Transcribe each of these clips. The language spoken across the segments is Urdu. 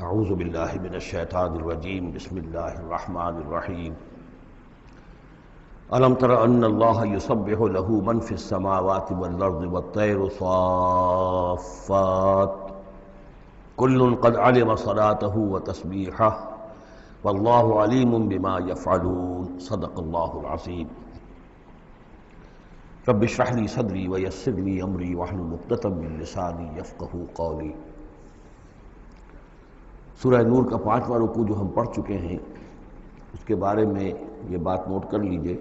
اعوذ باللہ من الشیطان الرجیم بسم اللہ الرحمن الرحیم الم تر ان اللہ یسبح له من فی السماوات والارض والطیر صافات کل قد علم صلاته وتسبیحہ واللہ علیم بما یفعلون صدق اللہ العظیم رب اشرح لی صدری ویسر لی امری واحلل عقدۃ من لسانی یفقہوا قولی۔ سورہ نور کا 5واں رکوع جو ہم پڑھ چکے ہیں اس کے بارے میں یہ بات نوٹ کر لیجئے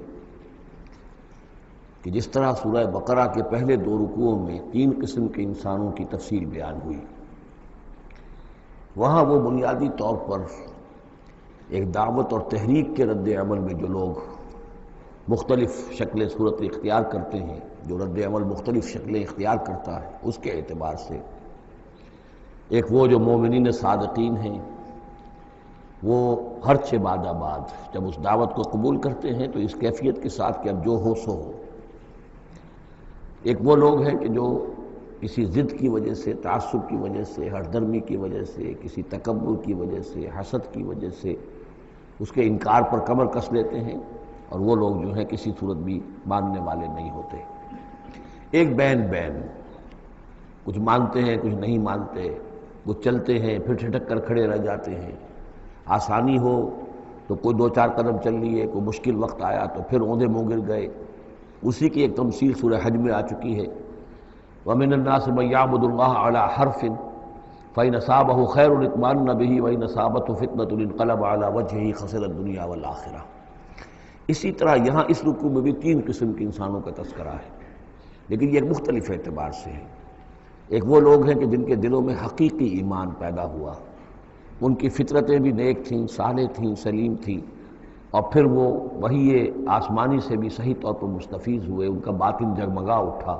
کہ جس طرح سورہ بقرہ کے پہلے 2 رکوعوں میں 3 قسم کے انسانوں کی تفصیل بیان ہوئی، وہاں وہ بنیادی طور پر ایک دعوت اور تحریک کے رد عمل میں جو لوگ مختلف شکلیں صورتیں اختیار کرتے ہیں، جو رد عمل مختلف شکلیں اختیار کرتا ہے، اس کے اعتبار سے ایک وہ جو مومنین صادقین ہیں، وہ ہر چہ بعد بعد جب اس دعوت کو قبول کرتے ہیں تو اس کیفیت کے ساتھ کہ اب جو ہو سو ہو۔ ایک وہ لوگ ہیں کہ جو کسی ضد کی وجہ سے، تعصب کی وجہ سے، ہردرمی کی وجہ سے، کسی تکبر کی وجہ سے، حسد کی وجہ سے اس کے انکار پر کمر کس لیتے ہیں، اور وہ لوگ جو ہیں کسی صورت بھی ماننے والے نہیں ہوتے۔ ایک بین کچھ مانتے ہیں کچھ نہیں مانتے، وہ چلتے ہیں پھر ٹھٹک کر کھڑے رہ جاتے ہیں، آسانی ہو تو کوئی 2-4 قدم چل لیے، کوئی مشکل وقت آیا تو پھر اوندے منہ گر گئے۔ اسی کی ایک تمثیل سورہ حج میں آ چکی ہے، وَمِنَ النَّاسِ مَن يَعْبُدُ اللَّهَ عَلَى حَرْفٍ فَإِنْ أَصَابَهُ خَيْرٌ اطْمَأَنَّ بِهِ وَإِنْ أَصَابَتْهُ فِتْنَةٌ انقلب عَلَى وَجْهِهِ خَسِرَ الدُّنْيَا وَالْآخِرَةَ۔ اسی طرح یہاں اس رکوع میں بھی 3 قسم کے انسانوں کا تذکرہ ہے، لیکن یہ ایک مختلف اعتبار سے ہے۔ ایک وہ لوگ ہیں کہ جن کے دلوں میں حقیقی ایمان پیدا ہوا، ان کی فطرتیں بھی نیک تھیں، صالح تھیں، سلیم تھیں، اور پھر وہ وہی آسمانی سے بھی صحیح طور پر مستفیض ہوئے، ان کا باطن جگمگا اٹھا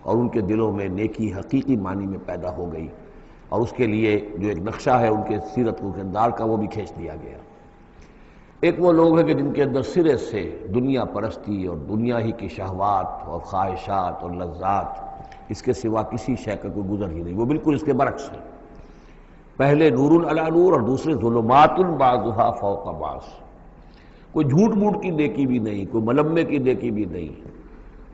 اور ان کے دلوں میں نیکی حقیقی معنی میں پیدا ہو گئی، اور اس کے لیے جو ایک نقشہ ہے ان کے سیرت و کردار کا وہ بھی کھینچ دیا گیا۔ ایک وہ لوگ ہیں کہ جن کے اندر سرے سے دنیا پرستی اور دنیا ہی کی شہوات اور خواہشات اور لذات، اس کے سوا کسی شے کا کوئی گزر ہی نہیں، وہ بالکل اس کے برعکس ہے۔ پہلے نور علی نور اور دوسرے ظلمات بعضها فوق بعض۔ کوئی جھوٹ موٹ کی نیکی بھی نہیں، کوئی ملمے کی نیکی بھی نہیں،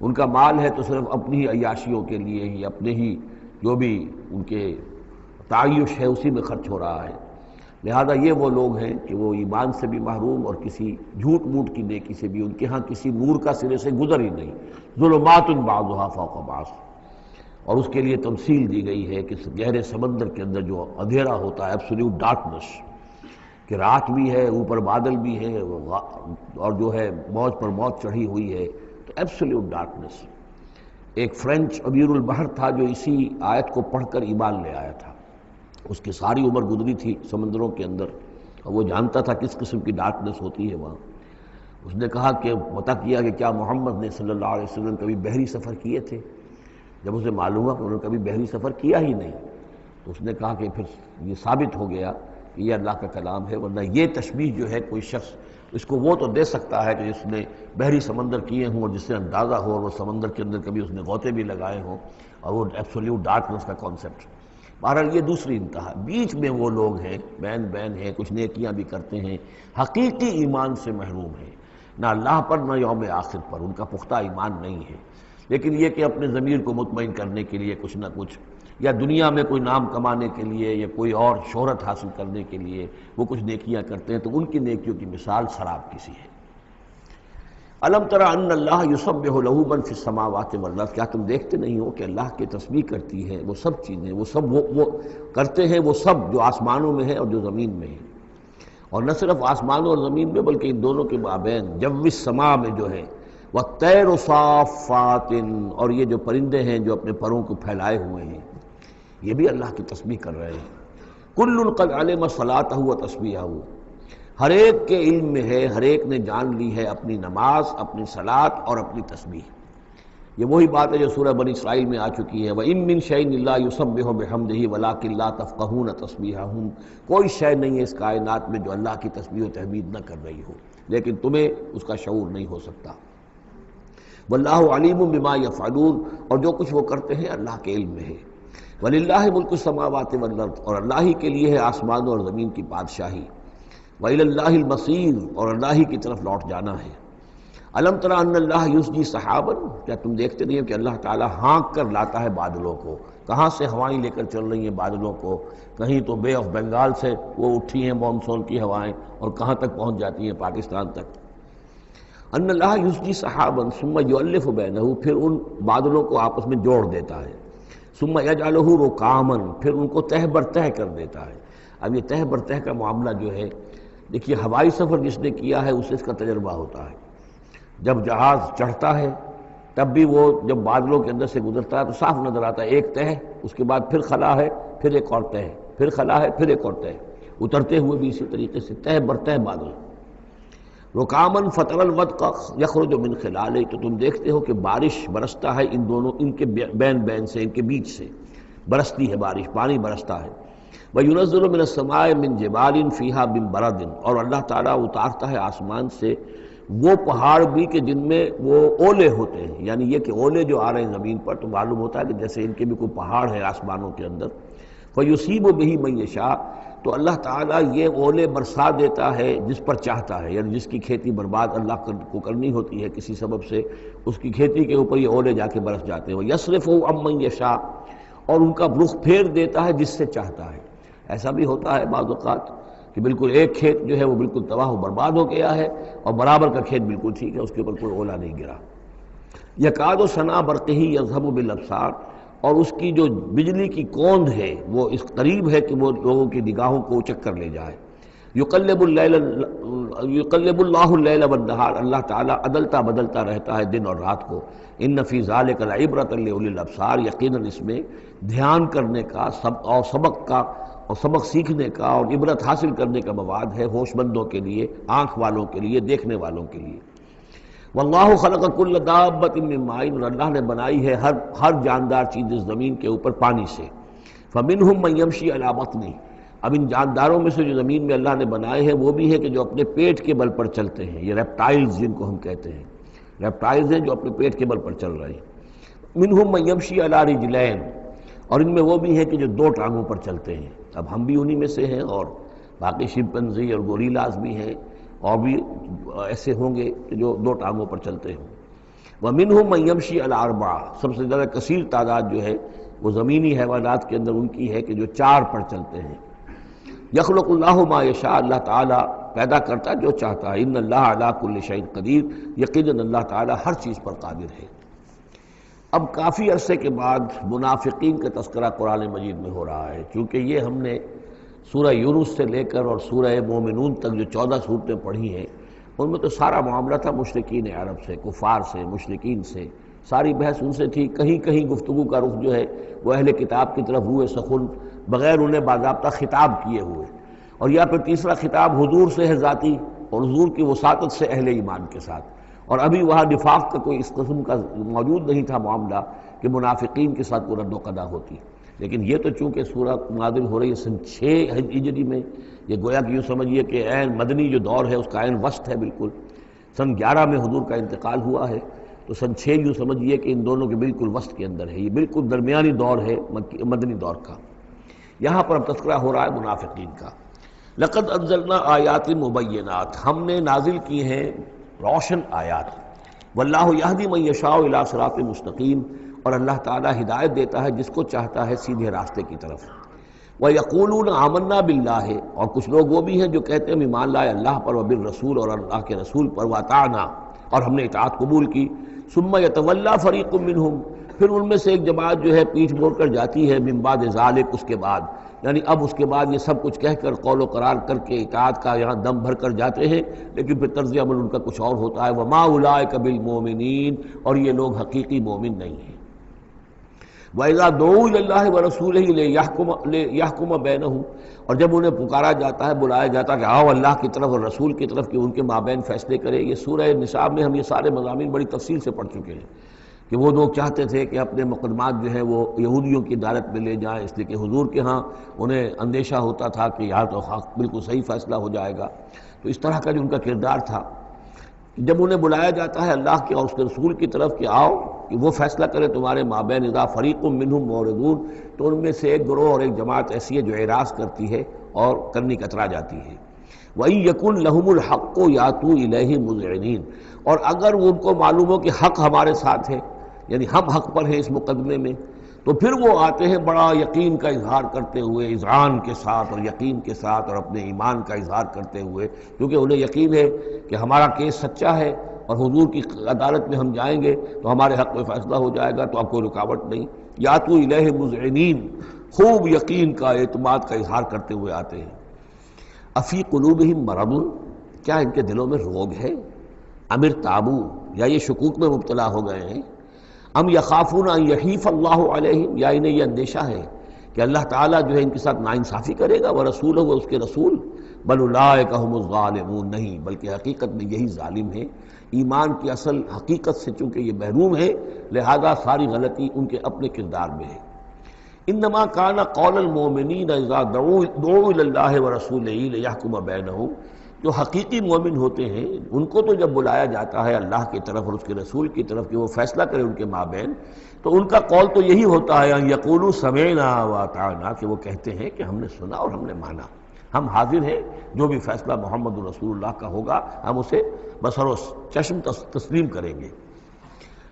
ان کا مال ہے تو صرف اپنی ہی عیاشیوں کے لیے ہی، اپنے ہی جو بھی ان کے تعیش ہے اسی میں خرچ ہو رہا ہے۔ لہذا یہ وہ لوگ ہیں کہ وہ ایمان سے بھی محروم اور کسی جھوٹ موٹ کی نیکی سے بھی ان کے ہاں کسی نور کا سرے سے گزر ہی نہیں، ظلمات بعضها فوق بعض۔ اور اس کے لیے تمثیل دی گئی ہے کہ گہرے سمندر کے اندر جو اندھیرا ہوتا ہے، ایبسلیوٹ ڈارکنس، کہ رات بھی ہے، اوپر بادل بھی ہے، اور جو ہے موج پر موج چڑھی ہوئی ہے، تو ایبسلیوٹ ڈارکنس۔ ایک فرینچ امیر البحر تھا جو اسی آیت کو پڑھ کر ایمان لے آیا تھا، اس کی ساری عمر گزری تھی سمندروں کے اندر، اور وہ جانتا تھا کس قسم کی ڈارکنس ہوتی ہے وہاں۔ اس نے کہا کہ پتہ کیا کہ کیا محمد نے صلی اللہ علیہ وسلم کبھی بحری سفر کیے تھے؟ جب اسے معلوم ہوا کہ انہوں نے کبھی بحری سفر کیا ہی نہیں، تو اس نے کہا کہ پھر یہ ثابت ہو گیا کہ یہ اللہ کا کلام ہے، ورنہ یہ تشبیہ جو ہے کوئی شخص اس کو وہ تو دے سکتا ہے کہ جس نے بحری سمندر کیے ہوں اور جس سے اندازہ ہو، اور وہ سمندر کے اندر کبھی اس نے غوطے بھی لگائے ہوں، اور وہ ایبسلیوٹ ڈارکنس کا کانسیپٹ۔ بہرحال یہ دوسری انتہا۔ بیچ میں وہ لوگ ہیں، بین ہیں، کچھ نیکیاں بھی کرتے ہیں، حقیقی ایمان سے محروم ہیں، نہ اللہ پر نہ یوم آخر پر ان کا پختہ ایمان نہیں ہے، لیکن یہ کہ اپنے ضمیر کو مطمئن کرنے کے لیے کچھ نہ کچھ، یا دنیا میں کوئی نام کمانے کے لیے یا کوئی اور شہرت حاصل کرنے کے لیے وہ کچھ نیکیاں کرتے ہیں، تو ان کی نیکیوں کی مثال سراب کسی ہے۔ الم تر ان اللہ یسبح له من فی السماوات والارض، کیا تم دیکھتے نہیں ہو کہ اللہ کی تسبیح کرتی ہے وہ سب چیزیں، وہ سب وہ کرتے ہیں وہ سب جو آسمانوں میں ہے اور جو زمین میں ہے، اور نہ صرف آسمانوں اور زمین میں بلکہ ان دونوں کے مابین جو السماء میں جو ہے، والطیر صافات، اور یہ جو پرندے ہیں جو اپنے پروں کو پھیلائے ہوئے ہیں، یہ بھی اللہ کی تسبیح کر رہے ہیں۔ کل قد علم صلاته وتسبیحہ، ہر ایک کے علم میں ہے، ہر ایک نے جان لی ہے اپنی نماز، اپنی صلاۃ اور اپنی تسبیح۔ یہ وہی بات ہے جو سورہ بنی اسرائیل میں آ چکی ہے، وَإِن مِّن شَيْءٍ إِلَّا يُسَبِّحُ بِحَمْدِهِ وَلَٰكِن لَّا تَفْقَهُونَ تَسْبِيحَهُمْ، کوئی شے نہیں ہے اس کائنات میں جو اللہ کی تسبیح و تحمید نہ کر رہی ہو، لیکن تمہیں اس کا شعور نہیں ہو سکتا۔ واللہ علیم بما یفعلون، اور جو کچھ وہ کرتے ہیں اللہ کے علم میں ہے۔ وَلِلَّهِ مُلْكُ السَّمَاوَاتِ وَالْأَرْضِ، اور اللہ ہی کے لیے ہے آسمانوں اور زمین کی بادشاہی، وَإِلَى اللَّهِ الْمَصِيرُ، اور اللہ ہی کی طرف لوٹ جانا ہے۔ الم تر ان اللہ یسجی سحابا، کیا تم دیکھتے نہیں ہو کہ اللہ تعالیٰ ہانک کر لاتا ہے بادلوں کو؟ کہاں سے ہوائیں لے کر چل رہی ہیں بادلوں کو؟ کہیں تو بے آف بنگال سے وہ اٹھی ہیں مانسون کی ہوائیں، اور کہاں تک پہنچ جاتی ہیں؟ پاکستان تک۔ ان اللہ یسجی سحابا ثم یؤلف بینہ، پھر ان بادلوں کو آپس میں جوڑ دیتا ہے، ثم یجعلہ رکاما، پھر ان کو تہ بر تہ کر دیتا ہے۔ اب یہ تہ بر تہ کا معاملہ جو ہے، دیکھیے ہوائی سفر جس نے کیا ہے اسے اس کا تجربہ ہوتا ہے۔ جب جہاز چڑھتا ہے تب بھی وہ جب بادلوں کے اندر سے گزرتا ہے تو صاف نظر آتا ہے ایک تہ، اس کے بعد پھر خلا ہے، پھر ایک اور تہ، پھر خلا ہے، پھر ایک اور تہ، اترتے ہوئے بھی اسی طریقے سے تہ بر تہ بادل۔ رکامن فتر الودق یخرج من خلالہ، تو تم دیکھتے ہو کہ بارش برستا ہے ان دونوں، ان کے بین بین سے، ان کے بیچ سے برستی ہے بارش، پانی برستا ہے۔ وَيُنَزِّلُ مِنَ السَّمَاءِ مِن جِبَالٍ فِيهَا مِن بَرَدٍ، اور اللہ تعالیٰ اتارتا ہے آسمان سے وہ پہاڑ بھی کہ جن میں وہ اولے ہوتے ہیں، یعنی یہ کہ اولے جو آ رہے ہیں زمین پر تو معلوم ہوتا ہے کہ جیسے ان کے بھی کوئی پہاڑ ہے آسمانوں کے اندر۔ فَيُصِيبُ بِهِ مَن يَشَاءُ، تو اللہ تعالیٰ یہ اولے برسا دیتا ہے جس پر چاہتا ہے، یعنی جس کی کھیتی برباد اللہ کو کرنی ہوتی ہے کسی سبب سے، اس کی کھیتی کے اوپر یہ اولے جا کے برس جاتے ہیں۔ وَيَصْرِفُهُ عَن مَن يَشَاءُ، اور ان کا رخ پھیر دیتا ہے جس سے چاہتا ہے۔ ایسا بھی ہوتا ہے بعض اوقات کہ بالکل ایک کھیت جو ہے وہ بالکل تباہ و برباد ہو گیا ہے، اور برابر کا کھیت بالکل ٹھیک ہے، اس کے اوپر کوئی اولا نہیں گرا۔ یکاد سنا برقہ یذہب بالابصار، اور اس کی جو بجلی کی کوند ہے وہ اس قریب ہے کہ وہ لوگوں کی نگاہوں کو اچک کر لے جائے۔ یقلب اللہ اللیل والنہار، اللہ تعالیٰ عدلتا بدلتا رہتا ہے دن اور رات کو۔ ان فی ذلک لعبرۃ لاولی الابصار، یقیناً اس میں دھیان کرنے کا اور سبق سیکھنے کا اور عبرت حاصل کرنے کا مواد ہے ہوش مندوں کے لیے، آنکھ والوں کے لیے، دیکھنے والوں کے لیے۔ واللہ خلق کل دابۃ من ماء، اور اللہ نے بنائی ہے ہر جاندار چیز اس زمین کے اوپر پانی سے۔ فمنہم من یمشی علی بطنہ، اب ان جانداروں میں سے جو زمین میں اللہ نے بنائے ہیں وہ بھی ہے کہ جو اپنے پیٹ کے بل پر چلتے ہیں، یہ ریپٹائلز جن کو ہم کہتے ہیں، ریپٹائلز ہیں جو اپنے پیٹ کے بل پر چل رہے ہیں۔ منہم من یمشی علی رجلین، اور ان میں وہ بھی ہیں کہ جو دو ٹانگوں پر چلتے ہیں۔ اب ہم بھی انہی میں سے ہیں، اور باقی شمپنزی اور گوریلاز بھی ہیں، اور بھی ایسے ہوں گے کہ جو دو ٹانگوں پر چلتے ہوں۔ وَمِنْهُمْ مَنْ يَمْشِي عَلَى أَرْبَعٍ، سب سے زیادہ کثیر تعداد جو ہے وہ زمینی حیوانات کے اندر ان کی ہے کہ جو چار پر چلتے ہیں۔ یخلق اللہ ما یشاء، اللہ تعالیٰ پیدا کرتا جو چاہتا ہے۔ ان اللہ علی کل شیء قدیر، یقیناً اللہ تعالیٰ ہر چیز پر قادر ہے۔ اب کافی عرصے کے بعد منافقین کا تذکرہ قرآن مجید میں ہو رہا ہے، کیونکہ یہ ہم نے سورہ یونس سے لے کر اور سورہ مومنون تک جو 14 صورتیں پڑھی ہیں ان میں تو سارا معاملہ تھا مشرکین عرب سے، کفار سے، مشرکین سے، ساری بحث ان سے تھی۔ کہیں کہیں گفتگو کا رخ جو ہے وہ اہل کتاب کی طرف ہوئے سخن، بغیر انہیں باضابطہ خطاب کیے ہوئے، اور یا پھر تیسرا خطاب حضور سے ہے ذاتی، اور حضور کی وساطت سے اہل ایمان کے ساتھ، اور ابھی وہاں نفاق کا کوئی اس قسم کا موجود نہیں تھا معاملہ کہ منافقین کے ساتھ کوئی رد و قضا ہوتی۔ لیکن یہ تو چونکہ سورہ نازل ہو رہی ہے سن 6 ہجری میں، یہ گویا کہ یوں سمجھیے کہ عین مدنی جو دور ہے اس کا عین وسط ہے بالکل۔ سن 11 میں حضور کا انتقال ہوا ہے، تو سن 6 یوں سمجھیے کہ ان دونوں کے بالکل وسط کے اندر ہے، یہ بالکل درمیانی دور ہے مدنی دور کا۔ یہاں پر اب تذکرہ ہو رہا ہے منافقین کا۔ لقد انزلنا آیات مبینات، ہم نے نازل کی ہیں روشن آیات۔ واللہ یہدی من یشاء الی صراط مستقیم، اور اللہ تعالیٰ ہدایت دیتا ہے جس کو چاہتا ہے سیدھے راستے کی طرف۔ وَيَقُولُونَ آمَنَّا بِاللَّهِ، اور کچھ لوگ وہ بھی ہیں جو کہتے ہیں ایمان لائے اللہ پر، وبالرسول، اور اللہ کے رسول پر، وَأَطَعْنَا، اور ہم نے اطاعت قبول کی۔ ثُمَّ يَتَوَلَّىٰ فَرِيقٌ مِّنْهُمْ، پھر ان میں سے ایک جماعت جو ہے پیٹھ موڑ کر جاتی ہے، مِن بَعْدِ ذَلِكَ، اس کے بعد، یعنی اب اس کے بعد یہ سب کچھ کہہ کر قول و قرار کر کے اطاعت کا یہاں دم بھر کر جاتے ہیں، لیکن پھر طرز عمل ان کا کچھ اور ہوتا ہے۔ وَمَا أُولَٰئِكَ بِالْمُؤْمِنِينَ، اور یہ لوگ حقیقی مومن نہیں ہیں۔ وَإِذَا دُعُوا إِلَى اللَّهِ وَرَسُولِهِ لِيَحْكُمَ بَيْنَهُمْ، اور جب انہیں پکارا جاتا ہے، بلایا جاتا ہے کہ آؤ اللہ کی طرف اور رسول کی طرف کہ ان کے مابین فیصلے کرے۔ یہ سورہ نساء میں ہم یہ سارے مضامین بڑی تفصیل سے پڑھ چکے ہیں کہ وہ لوگ چاہتے تھے کہ اپنے مقدمات جو ہیں وہ یہودیوں کی عدالت میں لے جائیں، اس لیے کہ حضور کے ہاں انہیں اندیشہ ہوتا تھا کہ یہاں تو حق بالکل صحیح فیصلہ ہو جائے گا۔ تو اس طرح کا جو ان کا کردار تھا، جب انہیں بلایا جاتا ہے اللہ کے اور اس کے رسول کی طرف کہ آؤ کہ وہ فیصلہ کرے تمہارے مابین، اذا فریق منہم معرضون، تو ان میں سے ایک گروہ اور ایک جماعت ایسی ہے جو اعراض کرتی ہے اور کرنی کترا جاتی ہے۔ وَإِن يَكُن لَهُمُ الْحَقُّ يَأْتُوا إِلَيْهِ مُذْعِنِينَ، اور اگر ان کو معلوم ہو کہ حق ہمارے ساتھ ہے، یعنی ہم حق پر ہیں اس مقدمے میں، تو پھر وہ آتے ہیں بڑا یقین کا اظہار کرتے ہوئے، اذعان کے ساتھ اور یقین کے ساتھ اور اپنے ایمان کا اظہار کرتے ہوئے، کیونکہ انہیں یقین ہے کہ ہمارا کیس سچا ہے اور حضور کی عدالت میں ہم جائیں گے تو ہمارے حق میں فیصلہ ہو جائے گا، تو اب کوئی رکاوٹ نہیں۔ یاتوا الیہ مذعنین، خوب یقین کا اعتماد کا اظہار کرتے ہوئے آتے ہیں۔ افی قلوبہم مرض، کیا ان کے دلوں میں روگ ہے؟ ام ارتابوا، یا یہ شکوک میں مبتلا ہو گئے ہیں؟ ام یخافون ان یحیف اللہ علیہم، یا انہیں یہ اندیشہ ہے کہ اللہ تعالیٰ جو ہے ان کے ساتھ ناانصافی کرے گا، ورسولہ، وہ اس کے رسول، بل اولئک هم الظالمون، نہیں بلکہ حقیقت میں یہی ظالم ہیں۔ ایمان کی اصل حقیقت سے چونکہ یہ محروم ہے، لہذا ساری غلطی ان کے اپنے کردار میں ہے۔ انما کان قول المؤمنین اذا دعوا الی اللہ ورسولہ لیحکم بینہم، جو حقیقی مومن ہوتے ہیں ان کو تو جب بلایا جاتا ہے اللہ کی طرف اور اس کے رسول کی طرف کہ وہ فیصلہ کرے ان کے مابین، تو ان کا قول تو یہی ہوتا ہے ان یقولوا سمعنا واطعنا، کہ وہ کہتے ہیں کہ ہم نے سنا اور ہم نے مانا، ہم حاضر ہیں، جو بھی فیصلہ محمد رسول اللہ کا ہوگا ہم اسے بصر و چشم تسلیم کریں گے۔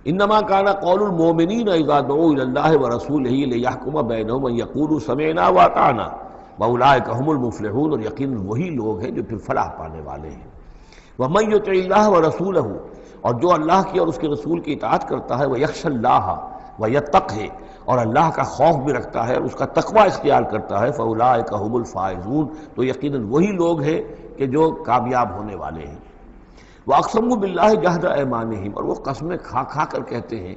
انما کان قول المؤمنین اذا دعوا الی اللہ ورسولہ لیحکم بینہم ان یقولوا سمعنا واطعنا واولئک هم المفلحون، اور یقیناً وہی لوگ ہیں جو پھر فلاح پانے والے ہیں۔ ومن یطع اللہ ورسولہ، اور جو اللہ کی اور اس کے رسول کی اطاعت کرتا ہے، ویخشى اللہ ویتقہ، اور اللہ کا خوف بھی رکھتا ہے اور اس کا تقوی اختیار کرتا ہے، فاولئک هم الفائزون، تو یقیناً وہی لوگ ہیں کہ جو کامیاب ہونے والے ہیں۔ وَأَقْسَمُوا بِاللَّهِ جَهْدَ أَيْمَانِهِمْ، اور وہ قسمیں کھا کھا کر کہتے ہیں،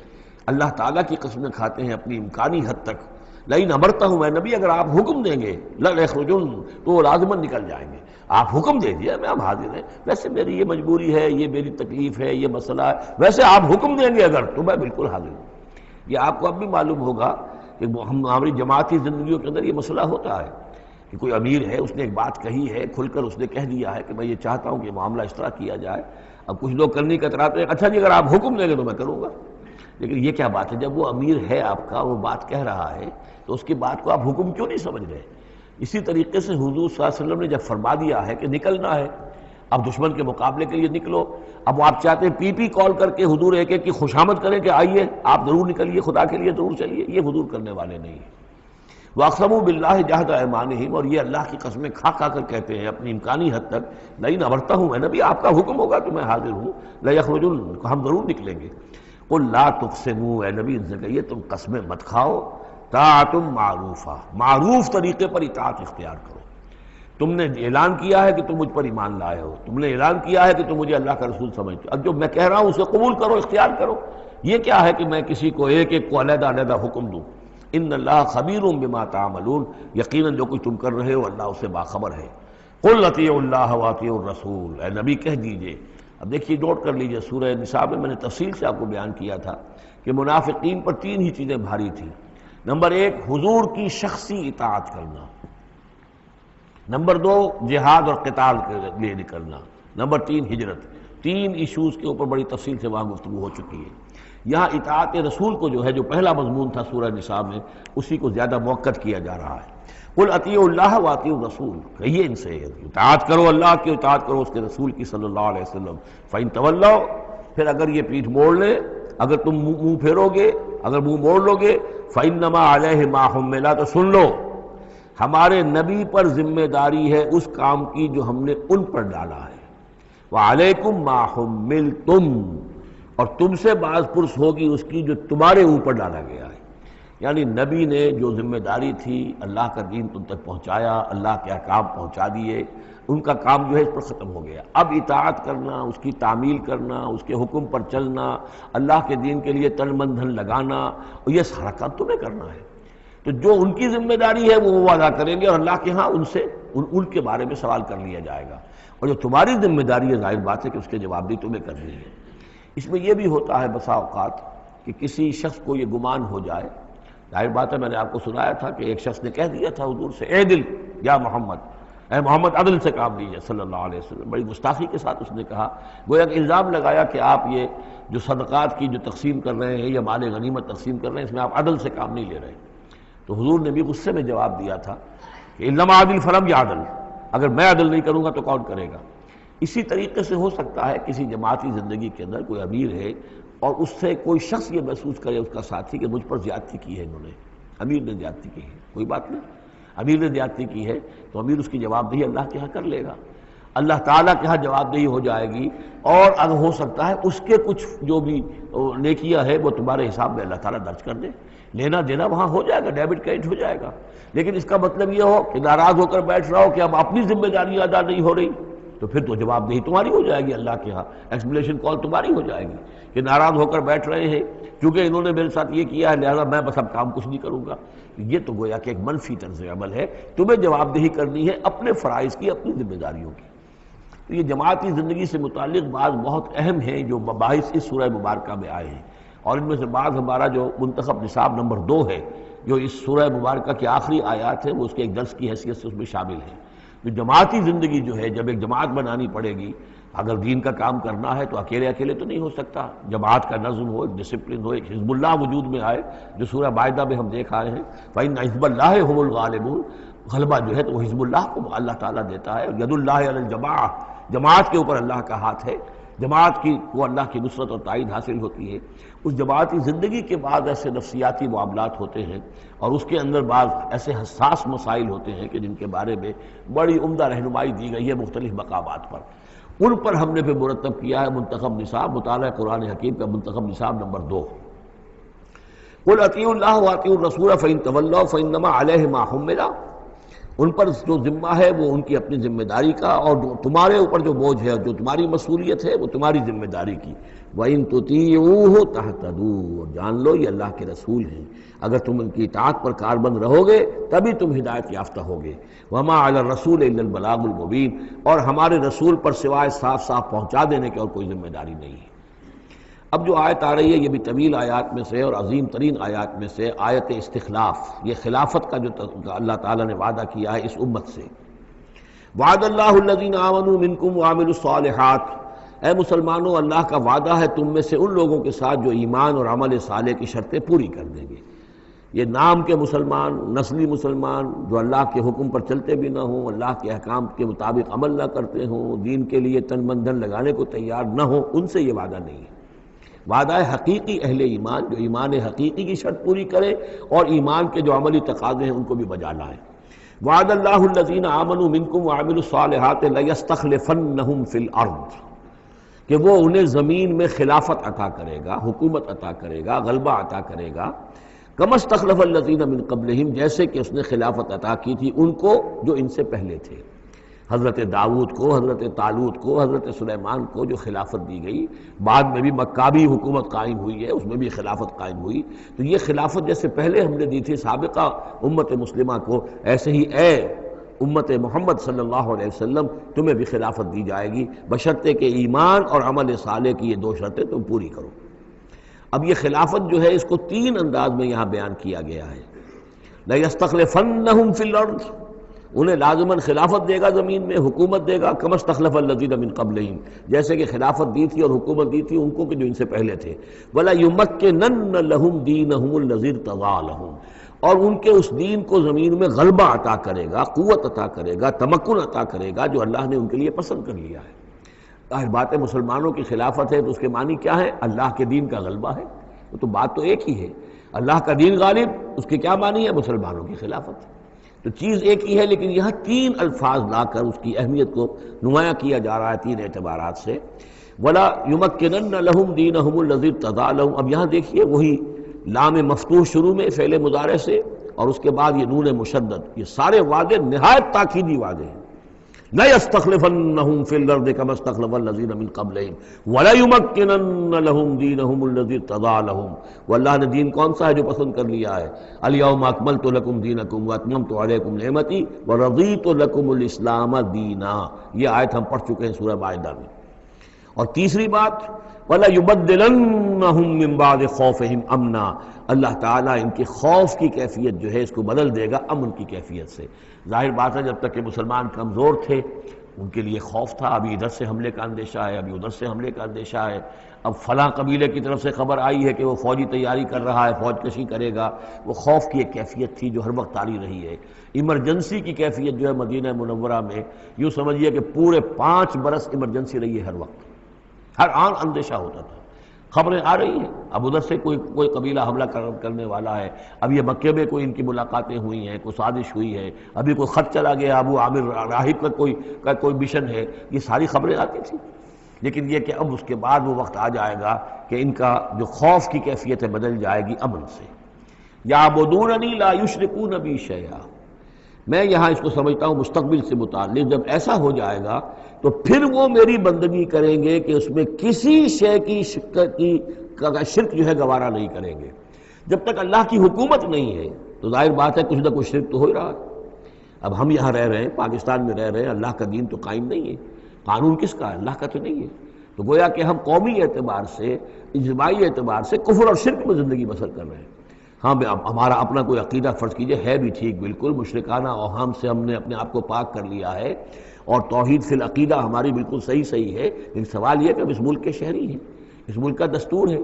اللہ تعالیٰ کی قسمیں کھاتے ہیں اپنی امکانی حد تک، لئن امرتہم، اے نبی اگر آپ حکم دیں گے، لَيَخْرُجُنَّ، تو وہ لازماً نکل جائیں گے۔ آپ حکم دے دیے میں ہم حاضر ہیں، ویسے میری یہ مجبوری ہے، یہ میری تکلیف ہے، یہ مسئلہ ہے، ویسے آپ حکم دیں گے اگر تو میں بالکل حاضر ہوں۔ یہ آپ کو اب بھی معلوم ہوگا کہ ہماری جماعتی زندگیوں کے اندر یہ مسئلہ ہوتا ہے کہ کوئی امیر ہے، اس نے ایک بات کہی ہے، کھل کر اس نے کہہ دیا ہے کہ میں یہ چاہتا ہوں کہ معاملہ اس طرح کیا جائے۔ اب کچھ لوگ کرنے کتراتے ہیں، اچھا جی اگر آپ حکم دیں گے تو میں کروں گا۔ لیکن یہ کیا بات ہے؟ جب وہ امیر ہے آپ کا، وہ بات کہہ رہا ہے، تو اس کی بات کو آپ حکم کیوں نہیں سمجھ رہے؟ اسی طریقے سے حضور صلی اللہ علیہ وسلم نے جب فرما دیا ہے کہ نکلنا ہے، اب دشمن کے مقابلے کے لیے نکلو، اب وہ آپ چاہتے ہیں پی کال کر کے حضور ایک ایک کی خوشامد کریں کہ آئیے آپ ضرور نکلیے، خدا کے لیے ضرور چلیے، یہ حضور کرنے والے نہیں ہیں۔ وَأَقْسَمُوا بِاللَّهِ جَهْدَ أَيْمَانِهِمْ، اور یہ اللہ کی قسمیں کھا کھا کر کہتے ہیں اپنی امکانی حد تک، لئن امرتہم، اے نبی آپ کا حکم ہوگا تو میں حاضر ہوں، لَيَخْرُجُنَّ، ہم ضرور نکلیں گے۔ قُلْ لَا تُقْسِمُوا، اے نبی ان سے کہیے تم قسمیں مت کھاؤ، طاعۃ معروفہ، معروف طریقے پر اطاعت اختیار کرو۔ تم نے اعلان کیا ہے کہ تم مجھ پر ایمان لائے ہو، تم نے اعلان کیا ہے کہ تم مجھے اللہ کا رسول سمجھتے ہو، اب جو میں کہہ رہا ہوں اسے قبول کرو، اختیار کرو۔ یہ کیا ہے کہ میں کسی کو ایک ایک کو علیحدہ علیحدہ حکم دوں؟ ان اللہ خبیر بما تعملون، یقیناً جو کچھ تم کر رہے ہو اللہ اسے باخبر ہے۔ قل اطیعوا اللہ واطیعوا الرسول، اے نبی کہہ دیجئے۔ اب دیکھیے نوٹ کر لیجئے، سورہ نساء میں نے تفصیل سے آپ کو بیان کیا تھا کہ منافقین پر تین ہی چیزیں بھاری تھیں۔ نمبر ایک، حضور کی شخصی اطاعت کرنا۔ نمبر دو، جہاد اور قتال کے لیے نکلنا۔ نمبر تین، ہجرت۔ تین ایشوز کے اوپر بڑی تفصیل سے وہاں گفتگو ہو چکی ہے۔ یہاں اطاعت رسول کو جو ہے، جو پہلا مضمون تھا سورہ نساء میں، اسی کو زیادہ موقت کیا جا رہا ہے۔ قل اطیعوا اللہ واطیعوا الرسول، کہیے ان سے اطاعت کرو، اللہ کی اطاعت کرو، اس کے رسول کی صلی اللہ علیہ وسلم۔ فإن تولوا، پھر اگر یہ پیٹھ موڑ لیں، اگر تم منہ پھیرو گے، اگر منہ موڑ لو گے، فإنما علیہ ما حمل، تو سن لو ہمارے نبی پر ذمہ داری ہے اس کام کی جو ہم نے ان پر ڈالا ہے۔ وعلیکم ما حملتم، اور تم سے باز پرس ہوگی اس کی جو تمہارے اوپر ڈالا گیا ہے۔ یعنی نبی نے جو ذمہ داری تھی اللہ کا دین تم تک پہنچایا، اللہ کے احکام پہنچا دیے، ان کا کام جو ہے اس پر ختم ہو گیا۔ اب اطاعت کرنا، اس کی تعمیل کرنا، اس کے حکم پر چلنا، اللہ کے دین کے لیے تن من دھن لگانا، اور یہ سارا کام تمہیں کرنا ہے۔ تو جو ان کی ذمہ داری ہے وہ ادا کریں گے، اور اللہ کے ہاں ان سے ان کے بارے میں سوال کر لیا جائے گا، اور جو تمہاری ذمہ داری ہے ظاہر بات ہے کہ اس کے جواب بھی تمہیں کرنی ہے۔ اس میں یہ بھی ہوتا ہے بسا اوقات کہ کسی شخص کو یہ گمان ہو جائے، ظاہر بات ہے میں نے آپ کو سنایا تھا کہ ایک شخص نے کہہ دیا تھا حضور سے، اے دل یا محمد، اے محمد عدل سے کام لیجیے صلی اللہ علیہ وسلم. بڑی گستاخی کے ساتھ اس نے کہا، گویا کہ الزام لگایا کہ آپ یہ جو صدقات کی جو تقسیم کر رہے ہیں یا مال غنیمت تقسیم کر رہے ہیں اس میں آپ عدل سے کام نہیں لے رہے. تو حضور نے بھی غصے میں جواب دیا تھا کہ انما عدل فلم یا عدل، اگر میں عدل نہیں کروں گا تو کون کرے گا. اسی طریقے سے ہو سکتا ہے کسی جماعتی زندگی کے اندر کوئی امیر ہے اور اس سے کوئی شخص یہ محسوس کرے، اس کا ساتھی، کہ مجھ پر زیادتی کی ہے انہوں نے، امیر نے زیادتی کی ہے. کوئی بات نہیں، امیر نے زیادتی کی ہے تو امیر اس کی جواب دہی اللہ کے ہاں کر لے گا، اللہ تعالیٰ کے ہاں جواب دہی ہو جائے گی. اور اگر ہو سکتا ہے اس کے کچھ جو بھی نیکیاں ہے وہ تمہارے حساب میں اللہ تعالیٰ درج کر دے، لینا دینا وہاں ہو جائے گا، ڈیبٹ کریڈٹ ہو جائے گا. لیکن اس کا مطلب یہ ہو کہ ناراض ہو کر بیٹھ رہا ہو کہ اب اپنی ذمہ داری ادا نہیں ہو رہی، تو پھر تو جواب دہی تمہاری ہو جائے گی اللہ کے ہاں، ایکسپلیشن کال تمہاری ہو جائے گی کہ ناراض ہو کر بیٹھ رہے ہیں کیونکہ انہوں نے میرے ساتھ یہ کیا ہے لہذا میں بس اب کام کچھ نہیں کروں گا. یہ تو گویا کہ ایک منفی طرز عمل ہے. تمہیں جواب دہی کرنی ہے اپنے فرائض کی، اپنی ذمہ داریوں کی. تو یہ جماعتی زندگی سے متعلق بعض بہت اہم ہیں جو مباحث اس سورہ مبارکہ میں آئے ہیں، اور ان میں سے بعض ہمارا جو منتخب نصاب نمبر 2 ہے جو اس سورہ مبارکہ کی آخری آیات ہیں وہ اس کے ایک درس کی حیثیت سے اس میں شامل ہے. تو جماعتی زندگی جو ہے، جب ایک جماعت بنانی پڑے گی، اگر دین کا کام کرنا ہے تو اکیلے اکیلے تو نہیں ہو سکتا. جماعت کا نظم ہو، ایک ڈسپلن ہو، ایک حزب اللہ وجود میں آئے جو سورہ مائدہ میں ہم دیکھ آئے ہیں فَإِنَّ حِزْبَ اللَّهِ هُمُ الْغَالِبُونَ. غلبہ جو ہے تو وہ حزب اللہ کو اللہ تعالیٰ دیتا ہے. ید اللہ علی الجماعہ، جماعت کے اوپر اللہ کا ہاتھ ہے، جماعت کی وہ اللہ کی نصرت اور تائید حاصل ہوتی ہے. اس جماعتی زندگی کے بعد ایسے نفسیاتی معاملات ہوتے ہیں اور اس کے اندر بعض ایسے حساس مسائل ہوتے ہیں کہ جن کے بارے میں بڑی عمدہ رہنمائی دی گئی ہے مختلف مقامات پر. ان پر ہم نے پھر مرتب کیا ہے منتخب نصاب، مطالعہ قرآن حکیم کا منتخب نصاب نمبر 2. قُلْ اطیعوا اللہ وَاطیعوا الرَّسُولَ فَإِن تَوَلَّوْا فَإِنَّمَا عَلَیْهِ مَا حُمِّلَ. ان پر جو ذمہ ہے وہ ان کی اپنی ذمہ داری کا، اور تمہارے اوپر جو بوجھ ہے، جو تمہاری مسئولیت ہے وہ تمہاری ذمہ داری کی. وَإِن تُطِیعُوهُ تَهْتَدُوا. اور جان لو یہ اللہ کے رسول ہیں، اگر تم ان کی اطاعت پر کاربند رہو گے تبھی تم ہدایت یافتہ ہوگے. وَمَا عَلَى الرَّسُولِ إِلَّا الْبَلَاغُ الْمُبِينُ. اور ہمارے رسول پر سوائے صاف صاف پہنچا دینے کے اور کوئی ذمہ داری نہیں ہے. اب جو آیت آ رہی ہے یہ بھی طویل آیات میں سے اور عظیم ترین آیات میں سے آیت استخلاف، یہ خلافت کا جو اللہ تعالیٰ نے وعدہ کیا ہے اس امت سے. وعد اللہ الذین آمنوا منکم وعملوا الصالحات. اے مسلمانوں، اللہ کا وعدہ ہے تم میں سے ان لوگوں کے ساتھ جو ایمان اور عمل صالح کی شرطیں پوری کر دیں گے. یہ نام کے مسلمان، نسلی مسلمان جو اللہ کے حکم پر چلتے بھی نہ ہوں، اللہ کے احکام کے مطابق عمل نہ کرتے ہوں، دین کے لیے تن من دھن لگانے کو تیار نہ ہوں، ان سے یہ وعدہ نہیں ہے. وعدہ ہے حقیقی اہل ایمان جو ایمان حقیقی کی شرط پوری کرے اور ایمان کے جو عملی تقاضے ہیں ان کو بھی بجا لائیں. وعد اللہ الذین آمنوا منکم وعملوا الصالحات لیستخلفنہم فی الارض. کہ وہ انہیں زمین میں خلافت عطا کرے گا، حکومت عطا کرے گا، غلبہ عطا کرے گا. کما استخلف الذین من قبلہم، جیسے کہ اس نے خلافت عطا کی تھی ان کو جو ان سے پہلے تھے. حضرت داؤد کو، حضرت طالوت کو، حضرت سلیمان کو جو خلافت دی گئی، بعد میں بھی مکابی حکومت قائم ہوئی ہے، اس میں بھی خلافت قائم ہوئی. تو یہ خلافت جیسے پہلے ہم نے دی تھی سابقہ امت مسلمہ کو، ایسے ہی اے امت محمد صلی اللہ علیہ وسلم تمہیں بھی خلافت دی جائے گی، بشرطے کہ ایمان اور عمل صالح کی یہ 2 شرطیں تم پوری کرو. اب یہ خلافت جو ہے اس کو 3 انداز میں یہاں بیان کیا گیا ہے. لَيَسْتَخْلِفَنَّهُمْ فِي الْأَرْضِ، انہیں لازماً خلافت دے گا زمین میں، حکومت دے گا. کما استخلف الذین من قبلہم، جیسے کہ خلافت دی تھی اور حکومت دی تھی ان کو کہ جو ان سے پہلے تھے. ولا یمکنن لہم دینہم الذی ارتضی لہم، اور ان کے اس دین کو زمین میں غلبہ عطا کرے گا، قوت عطا کرے گا، تمکن عطا کرے گا جو اللہ نے ان کے لیے پسند کر لیا ہے. ظاہر بات ہے مسلمانوں کی خلافت ہے تو اس کے معنی کیا ہے؟ اللہ کے دین کا غلبہ ہے. تو بات تو ایک ہی ہے، اللہ کا دین غالب، اس کے کیا معنی ہے؟ مسلمانوں کی خلافت. تو چیز ایک ہی ہے، لیکن یہاں 3 الفاظ لا کر اس کی اہمیت کو نمایاں کیا جا رہا ہے 3 اعتبارات سے. ولا یمکنن لہم دینہم الذی ارتضی لہم. اب یہاں دیکھیے وہی لام مفتوح شروع میں فعل مضارع سے، اور اس کے بعد یہ نون مشدد، یہ سارے وعدے نہایت تاکیدی وعدے ہیں. لَيَسْتَخْلِفَنَّهُمْ فِي الْأَرْضِ كَمَا اسْتَخْلَفَ الَّذِينَ مِن قَبْلِهِمْ وَلَيُمَكِّنَنَّ لَهُمْ دِينَهُمُ الَّذِي ارْتَضَىٰ لَهُمْ. واللہ نے دین کون سا ہے جو پسند کر لیا ہے؟ الْيَوْمَ أَكْمَلْتُ لَكُمْ دِينَكُمْ وَأَتْمَمْتُ عَلَيْكُمْ نِعْمَتِي وَرَضِيتُ لَكُمُ الْإِسْلَامَ دِينًا. یہ آیت ہم پڑھ چکے ہیں سورہ مائدہ میں. اور تیسری بات وَلَيُبَدِّلَنَّهُم مِّن بَعْدِ خَوْفِهِمْ أَمْنًا، اللہ تعالیٰ ان کے خوف کی کیفیت جو ہے اس کو بدل دے گا امن کی کیفیت سے۔ ظاہر بات ہے جب تک کہ مسلمان کمزور تھے ان کے لیے خوف تھا، ابھی ادھر سے حملے کا اندیشہ ہے، ابھی ادھر سے حملے کا اندیشہ ہے، اب فلاں قبیلے کی طرف سے خبر آئی ہے کہ وہ فوجی تیاری کر رہا ہے، فوج کشی کرے گا۔ وہ خوف کی ایک کیفیت تھی جو ہر وقت طاری رہی ہے۔ ایمرجنسی کی کیفیت جو ہے مدینہ منورہ میں یوں سمجھیے کہ پورے 5 برس ایمرجنسی رہی ہے، ہر وقت ہر آن اندیشہ ہوتا تھا، خبریں آ رہی ہیں اب ادھر سے کوئی قبیلہ حملہ کرنے والا ہے، اب یہ مکے میں کوئی ان کی ملاقاتیں ہوئی ہیں، کوئی سازش ہوئی ہے، ابھی کوئی خط چلا گیا ابو عامر راہب کا کوئی مشن ہے، یہ ساری خبریں آتی تھیں۔ لیکن یہ کہ اب اس کے بعد وہ وقت آ جائے گا کہ ان کا جو خوف کی کیفیت ہے بدل جائے گی امن سے۔ یعبدوننی لا یشرکون بی شیئا، میں یہاں اس کو سمجھتا ہوں مستقبل سے متعلق، جب ایسا ہو جائے گا تو پھر وہ میری بندگی کریں گے کہ اس میں کسی شے کی شرک جو ہے گوارا نہیں کریں گے۔ جب تک اللہ کی حکومت نہیں ہے تو ظاہر بات ہے کچھ نہ کچھ شرک تو ہو ہی رہا ہے۔ اب ہم یہاں رہ رہے ہیں، پاکستان میں رہ رہے ہیں، اللہ کا دین تو قائم نہیں ہے، قانون کس کا ہے؟ اللہ کا تو نہیں ہے۔ تو گویا کہ ہم قومی اعتبار سے، اجتماعی اعتبار سے کفر اور شرک میں زندگی بسر کر رہے ہیں۔ ہاں ہمارا اپنا کوئی عقیدہ فرض کیجئے ہے بھی ٹھیک، بالکل مشرکانہ اوہام سے ہم نے اپنے آپ کو پاک کر لیا ہے، اور توحید فی العقیدہ ہماری بالکل صحیح ہے، لیکن سوال یہ کہ ہم اس ملک کے شہری ہیں، اس ملک کا دستور ہے،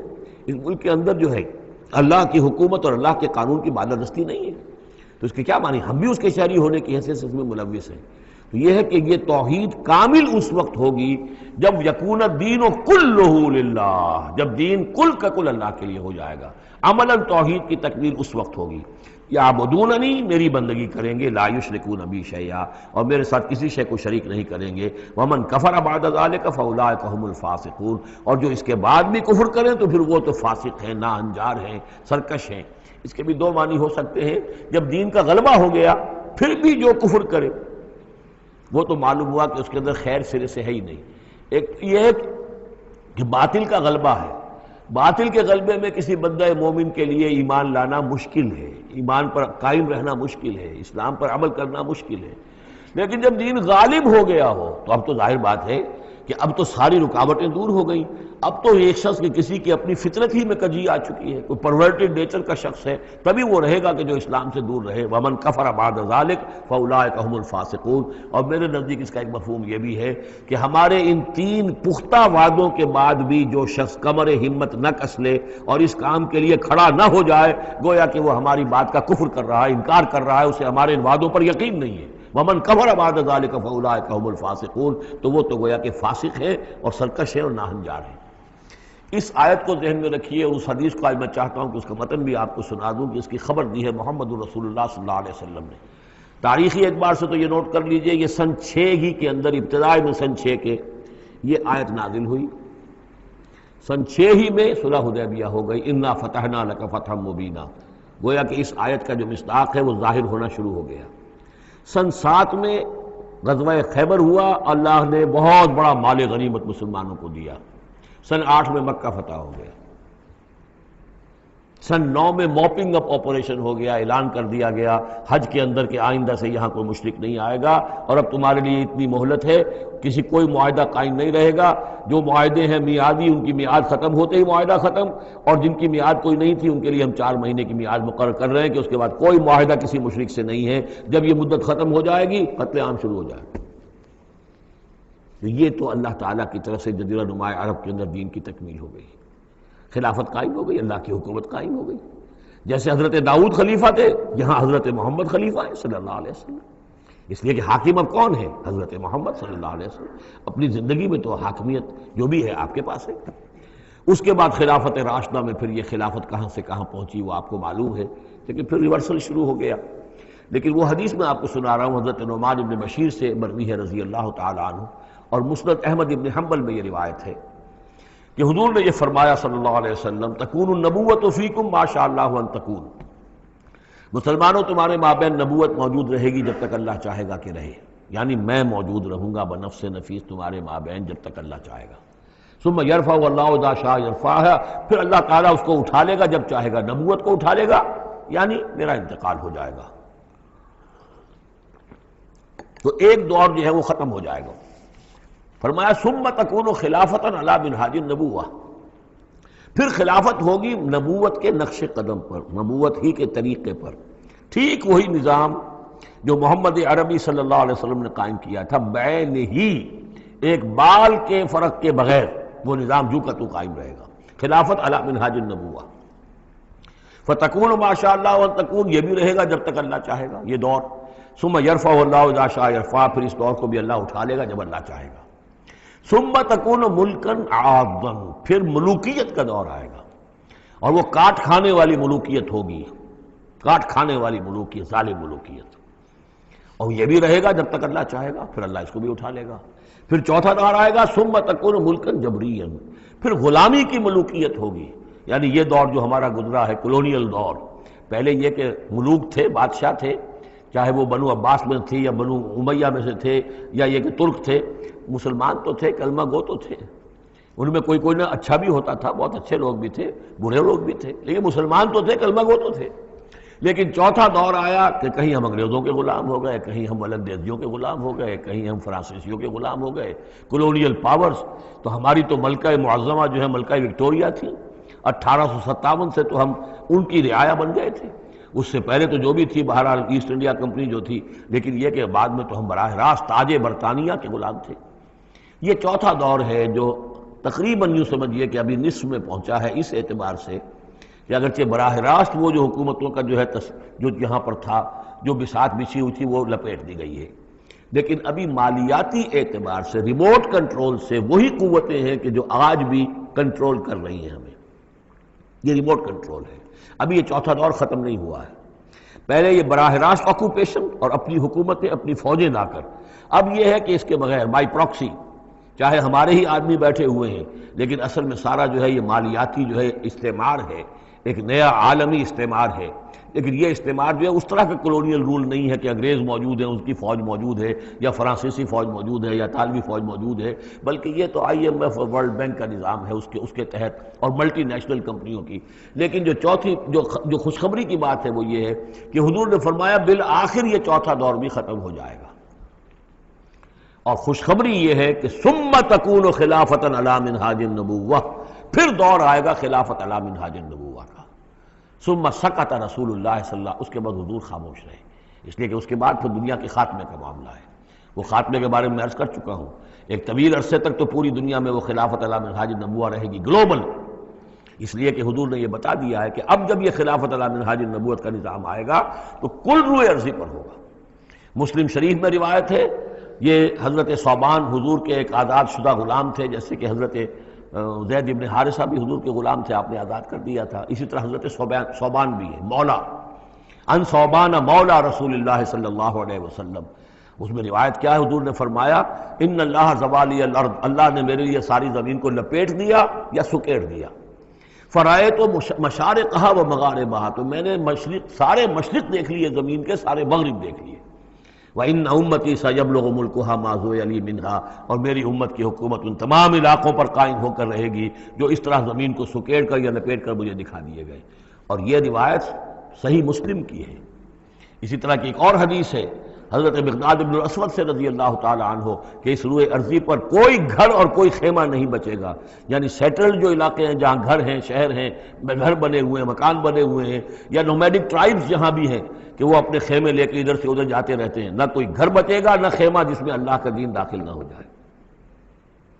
اس ملک کے اندر جو ہے اللہ کی حکومت اور اللہ کے قانون کی بالادستی نہیں ہے، تو اس کے کیا معنی؟ ہم بھی اس کے شہری ہونے کی حیثیت سے اس میں ملوث ہیں۔ تو یہ ہے کہ یہ توحید کامل اس وقت ہوگی جب یکون الدین کلہ للہ، جب دین کل کا کل اللہ کے لیے ہو جائے گا۔ عملاً توحید کی تکمیل اس وقت ہوگی۔ یعبدوننی، میری بندگی کریں گے، لا یشرکون بی شیئا، اور میرے ساتھ کسی شے کو شریک نہیں کریں گے۔ ومن کفر بعد ذلک فاولئک هم الفاسقون، اور جو اس کے بعد بھی کفر کریں تو پھر وہ تو فاسق ہیں، ناہنجار ہیں، سرکش ہیں۔ اس کے بھی دو معنی ہو سکتے ہیں، جب دین کا غلبہ ہو گیا پھر بھی جو کفر کرے وہ تو معلوم ہوا کہ اس کے اندر خیر سرے سے ہے ہی نہیں۔ ایک یہ ہے کہ باطل کا غلبہ ہے، باطل کے غلبے میں کسی بندہ مومن کے لیے ایمان لانا مشکل ہے، ایمان پر قائم رہنا مشکل ہے، اسلام پر عمل کرنا مشکل ہے۔ لیکن جب دین غالب ہو گیا ہو تو اب تو ظاہر بات ہے کہ اب تو ساری رکاوٹیں دور ہو گئیں، اب تو ایک شخص کی کسی کی اپنی فطرت ہی میں کجی آ چکی ہے، کوئی پرورٹڈ نیچر کا شخص ہے تبھی وہ رہے گا کہ جو اسلام سے دور رہے۔ ومن کفر بعد ذلک فاولئک هم الفاسقون، اور میرے نزدیک اس کا ایک مفہوم یہ بھی ہے کہ ہمارے ان 3 پختہ وعدوں کے بعد بھی جو شخص کمر ہمت نہ کس لے اور اس کام کے لیے کھڑا نہ ہو جائے، گویا کہ وہ ہماری بات کا کفر کر رہا ہے، انکار کر رہا ہے، اسے ہمارے ان وعدوں پر یقین نہیں ہے۔ ومن کفر بعد ذلک فاولئک هم الفاسقون، تو وہ تو گویا کہ فاسق ہے اور سرکش ہے اور ناہنجار ہے۔ اس آیت کو ذہن میں رکھیے، اور اس حدیث کو آج میں چاہتا ہوں کہ اس کا متن بھی آپ کو سنا دوں کہ اس کی خبر دی ہے محمد رسول اللہ صلی اللہ علیہ وسلم نے۔ تاریخی اعتبار سے تو یہ نوٹ کر لیجئے، یہ سن 6 ہی کے اندر، ابتدائی میں سن 6 کے یہ آیت نازل ہوئی، سن 6 ہی میں صلح حدیبیہ ہو گئی، انا فتحنا لک فتحا مبینا، گویا کہ اس آیت کا جو مصداق ہے وہ ظاہر ہونا شروع ہو گیا۔ سن 7 میں غزوہ خیبر ہوا، اللہ نے بہت بڑا مال غنیمت مسلمانوں کو دیا۔ سن 8 میں مکہ فتح ہو گیا۔ سن 9 میں موپنگ اپ آپریشن ہو گیا، اعلان کر دیا گیا حج کے اندر کہ آئندہ سے یہاں کوئی مشرک نہیں آئے گا، اور اب تمہارے لیے اتنی مہلت ہے، کوئی معاہدہ قائم نہیں رہے گا، جو معاہدے ہیں میعادی ان کی میعاد ختم ہوتے ہی معاہدہ ختم، اور جن کی میعاد کوئی نہیں تھی ان کے لیے ہم 4 مہینے کی میعاد مقرر کر رہے ہیں کہ اس کے بعد کوئی معاہدہ کسی مشرک سے نہیں ہے، جب یہ مدت ختم ہو جائے گی قتل عام شروع ہو جائے گا۔ تو یہ تو اللہ تعالیٰ کی طرف سے جزیرہ نما عرب کے اندر دین کی تکمیل ہو گئی، خلافت قائم ہو گئی، اللہ کی حکومت قائم ہو گئی۔ جیسے حضرت داؤد خلیفہ تھے، یہاں حضرت محمد خلیفہ ہیں صلی اللہ علیہ وسلم، اس لیے کہ حاکم اب کون ہے؟ حضرت محمد صلی اللہ علیہ وسلم۔ اپنی زندگی میں تو حاکمیت جو بھی ہے آپ کے پاس ہے۔ اس کے بعد خلافت راشدہ میں پھر یہ خلافت کہاں سے کہاں پہنچی وہ آپ کو معلوم ہے، لیکن پھر ریورسل شروع ہو گیا۔ لیکن وہ حدیث میں آپ کو سنا رہا ہوں، حضرت نعمان بن بشیر سے مروی ہے رضی اللہ تعالیٰ عنہ، اور مسند احمد بن حنبل میں یہ روایت ہے کہ حضور نے یہ فرمایا صلی اللہ علیہ وسلم، تکون النبوۃ فیکم ما شاء اللہ ان تکون، مسلمانوں تمہارے مابین نبوت موجود رہے گی جب تک اللہ چاہے گا کہ رہے، یعنی میں موجود رہوں گا بنفس نفیس تمہارے مابین جب تک اللہ چاہے گا۔ ثم یرفع اللہ اذا شاء یرفعها، پھر اللہ تعالیٰ اس کو اٹھا لے گا جب چاہے گا، نبوت کو اٹھا لے گا، یعنی میرا انتقال ہو جائے گا، تو ایک دور جو ہے وہ ختم ہو جائے گا۔ فرمایا ثم تکون خلافتا علی منہاج النبوہ، پھر خلافت ہوگی نبوت کے نقش قدم پر، نبوت ہی کے طریقے پر، ٹھیک وہی نظام جو محمد عربی صلی اللہ علیہ وسلم نے قائم کیا تھا، بعین ہی، ایک بال کے فرق کے بغیر وہ نظام جو کا تو قائم رہے گا، خلافت علی منہاج النبوہ۔ فتکون ما شاء اللہ وان تکون، یہ بھی رہے گا جب تک اللہ چاہے گا یہ دور۔ ثم یرفع اللہ اذا شاء یرفع، پھر اس دور کو بھی اللہ اٹھا لے گا جب اللہ چاہے گا۔ ثم تکون ملکا عاضا، پھر ملوکیت کا دور آئے گا، اور وہ کاٹ کھانے والی ملوکیت ہوگی، کاٹ کھانے والی ملوکیت، ظالم ملوکیت، اور یہ بھی رہے گا جب تک اللہ چاہے گا، پھر اللہ اس کو بھی اٹھا لے گا۔ پھر چوتھا دور آئے گا ثم تکون ملکا جبریا، پھر غلامی کی ملوکیت ہوگی، یعنی یہ دور جو ہمارا گزرا ہے کولونیل دور، پہلے یہ کہ ملوک تھے، بادشاہ تھے، چاہے وہ بنو عباس میں تھے یا بنو امیہ میں سے تھے، یا یہ کہ ترک تھے، مسلمان تو تھے، کلمہ گو تو تھے، ان میں کوئی کوئی نہ اچھا بھی ہوتا تھا، بہت اچھے لوگ بھی تھے، برے لوگ بھی تھے، لیکن مسلمان تو تھے، کلمہ گو تو تھے۔ لیکن چوتھا دور آیا کہ کہیں ہم انگریزوں کے غلام ہو گئے، کہیں ہم ولندیزیوں کے غلام ہو گئے، کہیں ہم فرانسیسیوں کے غلام ہو گئے، کولونیل پاورز۔ تو ہماری تو ملکہ معظمہ جو ہے ملکہ وکٹوریہ تھی، 1857 سے تو ہم ان کی رعایا بن گئے تھے، اس سے پہلے تو جو بھی تھی بہرحال ایسٹ انڈیا کمپنی جو تھی، لیکن یہ کہ بعد میں تو ہم براہ راست تاج برطانیہ کے غلام تھے۔ یہ چوتھا دور ہے جو تقریباً یوں سمجھیے کہ ابھی نصف میں پہنچا ہے، اس اعتبار سے کہ اگرچہ براہ راست وہ جو حکومتوں کا جو ہے جو یہاں پر تھا، جو بساط بچھی ہوئی تھی، وہ لپیٹ دی گئی ہے، لیکن ابھی مالیاتی اعتبار سے ریموٹ کنٹرول سے وہی قوتیں ہیں کہ جو آج بھی کنٹرول کر رہی ہیں ہمیں، یہ ریموٹ کنٹرول ہے۔ ابھی یہ چوتھا دور ختم نہیں ہوا ہے، پہلے یہ براہ راست آکوپیشن اور اپنی حکومتیں، اپنی فوجیں لا کر، اب یہ ہے کہ اس کے بغیر بائی پراکسی، چاہے ہمارے ہی آدمی بیٹھے ہوئے ہیں، لیکن اصل میں سارا جو ہے یہ مالیاتی جو ہے استعمار ہے، ایک نیا عالمی استعمار ہے۔ لیکن یہ استعمار جو ہے اس طرح کا کولونیل رول نہیں ہے کہ انگریز موجود ہیں، ان کی فوج موجود ہے، یا فرانسیسی فوج موجود ہے، یا اطالوی فوج موجود ہے، بلکہ یہ تو IMF اور ورلڈ بینک کا نظام ہے اس کے تحت، اور ملٹی نیشنل کمپنیوں کی۔ لیکن جو چوتھی جو خوشخبری کی بات ہے وہ یہ ہے کہ حضور نے فرمایا بالآخر یہ چوتھا دور بھی ختم ہو جائے گا، اور خوشخبری یہ ہے کہ ثم تکون خلافتا علی منہاج النبوہ، پھر دور آئے گا خلافت علی منہاج النبوہ کا۔ ثم سکت رسول اللہ صلی اللہ، اس کے بعد حضور خاموش رہے، اس لیے کہ اس کے بعد پھر دنیا کے خاتمے کا معاملہ ہے۔ وہ خاتمے کے بارے میں عرض کر چکا ہوں، ایک طویل عرصے تک تو پوری دنیا میں وہ خلافت علی منہاج النبوہ رہے گی، گلوبل، اس لیے کہ حضور نے یہ بتا دیا ہے کہ اب جب یہ خلافت علی منہاج النبوت کا نظام آئے گا تو کل روئے ارضی پر ہوگا۔ مسلم شریف میں روایت ہے، یہ حضرت صوبان حضور کے ایک آزاد شدہ غلام تھے، جیسے کہ حضرت زید ابن حارثہ بھی حضور کے غلام تھے، آپ نے آزاد کر دیا تھا، اسی طرح حضرت صوبان بھی ہے، مولا ان صوبان مولا رسول اللہ صلی اللہ علیہ وسلم۔ اس میں روایت کیا ہے، حضور نے فرمایا ان اللہ زوالی الارض، اللہ نے میرے لیے ساری زمین کو لپیٹ دیا یا سکیڑ دیا، فرائے تو مشارقہا و مغاربہا، تو میں نے سارے مشرق دیکھ لیے زمین کے، سارے مغرب دیکھ لیے، وَإِنَّ أُمَّتِي سَيَبْلُغُ مُلْكُهَا مَا زُوِيَ لِي مِنْهَا، اور میری امت کی حکومت ان تمام علاقوں پر قائم ہو کر رہے گی جو اس طرح زمین کو سکیڑ کر یا لپیٹ کر مجھے دکھا دیے گئے۔ اور یہ روایت صحیح مسلم کی ہے۔ اسی طرح کی ایک اور حدیث ہے حضرت مقداد بن الاسود سے رضی اللہ تعالی عنہ کہ اس روئے ارضی پر کوئی گھر اور کوئی خیمہ نہیں بچے گا، یعنی سیٹلڈ جو علاقے ہیں جہاں گھر ہیں، شہر ہیں، گھر بنے ہوئے ہیں، مکان بنے ہوئے ہیں، یا نومیڈک ٹرائبز جہاں بھی ہیں کہ وہ اپنے خیمے لے کے ادھر سے ادھر جاتے رہتے ہیں، نہ کوئی گھر بچے گا نہ خیمہ جس میں اللہ کا دین داخل نہ ہو جائے،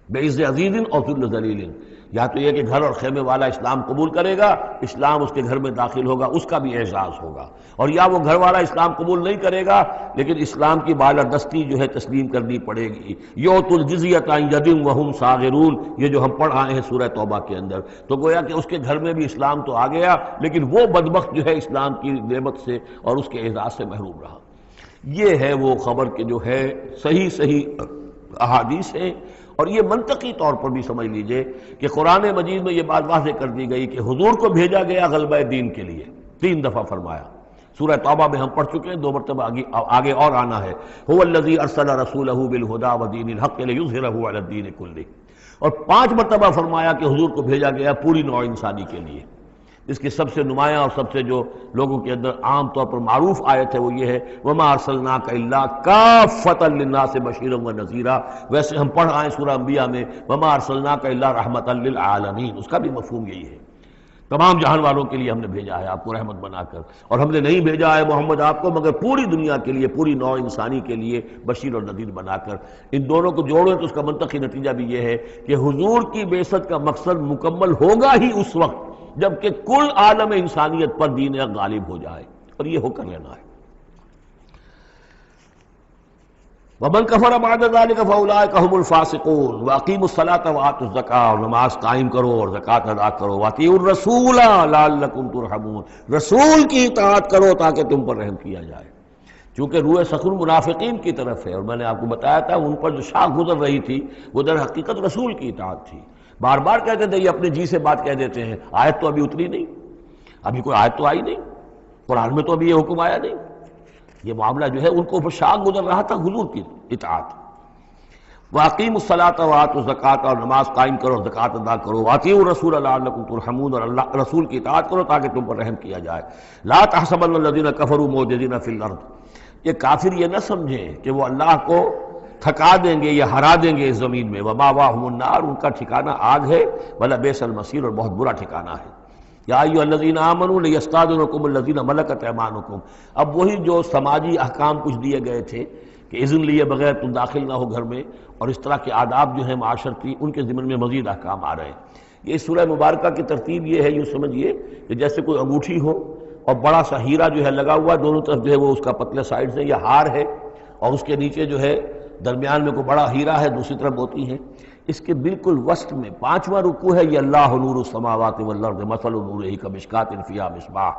بعز عزیز اور ذل ذلیل، یا تو یہ کہ گھر اور خیمے والا اسلام قبول کرے گا، اسلام اس کے گھر میں داخل ہوگا، اس کا بھی اعزاز ہوگا، اور یا وہ گھر والا اسلام قبول نہیں کرے گا لیکن اسلام کی بالادستی جو ہے تسلیم کرنی پڑے گی۔ یؤت الجزیۃ عن ید وہم صاغرون، یہ جو ہم پڑھ آئے ہیں سورہ توبہ کے اندر، تو گویا کہ اس کے گھر میں بھی اسلام تو آ گیا لیکن وہ بدبخت جو ہے اسلام کی نعمت سے اور اس کے اعزاز سے محروم رہا۔ یہ ہے وہ خبر کہ جو ہے صحیح احادیث ہیں، اور یہ منطقی طور پر بھی سمجھ لیجئے کہ قرآن مجید میں یہ بات واضح کر دی گئی کہ حضور کو بھیجا گیا غلبہ دین کے لیے، 3 دفعہ فرمایا، سورہ توبہ میں ہم پڑھ چکے ہیں، 2 مرتبہ آگے اور آنا ہے، هو الذی ارسل رسولہ بالہدی ودین الحق لیظہرہ علی الدین کلہ، اور 5 مرتبہ فرمایا کہ حضور کو بھیجا گیا پوری نوع انسانی کے لیے۔ اس کی سب سے نمایاں اور سب سے جو لوگوں کے اندر عام طور پر معروف آیت ہے وہ یہ ہے وَمَا أَرْسَلْنَاكَ إِلَّا كَافَّةً لِلنَّاسِ بَشِيرًا وَنَذِيرًا، ویسے ہم پڑھ آئے سورہ انبیاء میں وَمَا أَرْسَلْنَاكَ إِلَّا رَحْمَةً لِلْعَالَمِينَ، اس کا بھی مفہوم یہی ہے، تمام جہان والوں کے لیے ہم نے بھیجا ہے آپ کو رحمت بنا کر، اور ہم نے نہیں بھیجا ہے محمد آپ کو مگر پوری دنیا کے لیے، پوری نوع انسانی کے لیے بشیر اور نذیر بنا کر۔ ان دونوں کو جوڑیں تو اس کا منطقی نتیجہ بھی یہ ہے کہ حضور کی بعثت کا مقصد مکمل ہوگا ہی اس وقت جبکہ کل عالم انسانیت پر دین حق غالب ہو جائے، اور یہ ہو کر لینا ہے۔ وَمَنْ كَفَرَ بَعْدَ ذَلِكَ فَأُولَٰئِكَ هُمُ الْفَاسِقُونَ وَأَقِیمُوا الصَّلَاةَ وَآتُوا الزَّکَاةَ، اور نماز قائم کرو اور زکوٰۃ ادا کرو، وَأَطِیعُوا الرَّسُولَ لَعَلَّکُمْ تُرْحَمُونَ، رسول کی اطاعت کرو تاکہ تم پر رحم کیا جائے۔ چونکہ روح سخن منافقین کی طرف ہے، اور میں نے آپ کو بتایا تھا ان پر جو شاخ گزر رہی تھی وہ در حقیقت رسول کی اطاعت تھی۔ بار بار کہتے تھے یہ اپنے جی سے بات کہہ دیتے ہیں، آیت تو ابھی اتری نہیں، ابھی کوئی آیت تو آئی نہیں، قرآن میں تو ابھی یہ حکم آیا نہیں، یہ معاملہ جو ہے ان کو شاخ گزر رہا تھا حضور کی اطاعت۔ وَأَقِیمُوا الصَّلَاةَ وَآتُوا الزَّکَاةَ، اور نماز قائم کرو اور زکوٰۃ ادا کرو، وَأَطِیعُوا الرَّسُولَ لَعَلَّکُمْ تُرْحَمُونَ، اور اللہ رسول کی اطاعت کرو تاکہ تم پر رحم کیا جائے۔ لَا تَحْسَبَنَّ الَّذِينَ كَفَرُوا مُعْجِزِينَ فِي الْأَرْضِ، یہ کافر یہ نہ سمجھیں کہ وہ اللہ کو تھکا دیں گے یا ہرا دیں گے اس زمین میں، وَمَأْوَاهُمُ النَّارُ، ان کا ٹھکانہ آگ ہے، وَلَبِئْسَ الْمَصِيرُ، اور بہت برا ٹھکانہ ہے۔ یا ایھا الذین آمنوا لیستأذنکم الذین ملکت ایمانکم، اب وہی جو سماجی احکام کچھ دیے گئے تھے کہ اذن لیے بغیر تم داخل نہ ہو گھر میں، اور اس طرح کے آداب جو ہیں معاشرتی ان کے ضمن میں مزید احکام آ رہے ہیں۔ یہ سورہ مبارکہ کی ترتیب یہ ہے، یوں سمجھیے کہ جیسے کوئی انگوٹھی ہو اور بڑا سا ہیرا جو ہے لگا ہوا دونوں طرف جو ہے وہ اس کا پتلے سائڈ سے یا ہار ہے، اور اس کے نیچے جو ہے درمیان میں کوئی بڑا ہیرا ہے، دوسری طرف موتی ہے، اس کے بالکل وسط میں 5واں رکوع ہے یہ اللہ نور السماوات والارض مثل نورہ کمشکاۃ فیہا مصباح،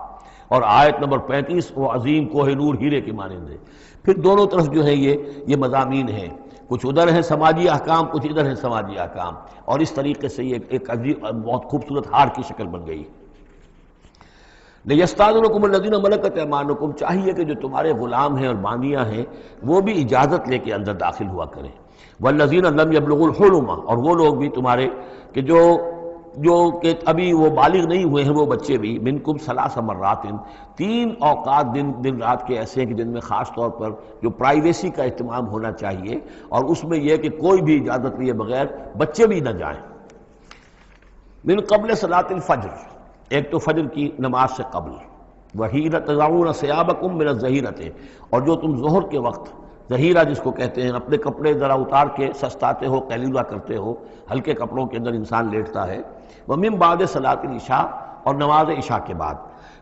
اور آیت نمبر 35 وہ عظیم کوہ نور ہیرے کے مانند ہے۔ پھر دونوں طرف جو ہے یہ مضامین ہیں، کچھ ادھر ہیں سماجی احکام، کچھ ادھر ہیں سماجی احکام، اور اس طریقے سے یہ ایک عظیم بہت خوبصورت ہار کی شکل بن گئی۔ لیستأذنکم الذین ملکت ایمانکم، چاہیے کہ جو تمہارے غلام ہیں اور باندیاں ہیں وہ بھی اجازت لے کے اندر داخل ہوا کریں۔ والذین لم یبلغوا الحلم، اور وہ لوگ بھی تمہارے کہ جو کہ ابھی وہ بالغ نہیں ہوئے ہیں وہ بچے بھی، منکم ثلاث مرات، 3 اوقات دن رات کے ایسے ہیں کہ جن میں خاص طور پر جو پرائیویسی کا اہتمام ہونا چاہیے، اور اس میں یہ کہ کوئی بھی اجازت لیے بغیر بچے بھی نہ جائیں۔ من قبل صلاۃ الفجر، ایک تو فجر کی نماز سے قبل، وحین تضعون ثیابکم من الظہیرۃ، اور جو تم ظہر کے وقت ظہیرہ جس کو کہتے ہیں، اپنے کپڑے ذرا اتار کے سستاتے ہو، قیلولہ کرتے ہو، ہلکے کپڑوں کے اندر انسان لیٹتا ہے۔ ومن بعد صلاۃ العشاء، اور نماز عشاء کے بعد۔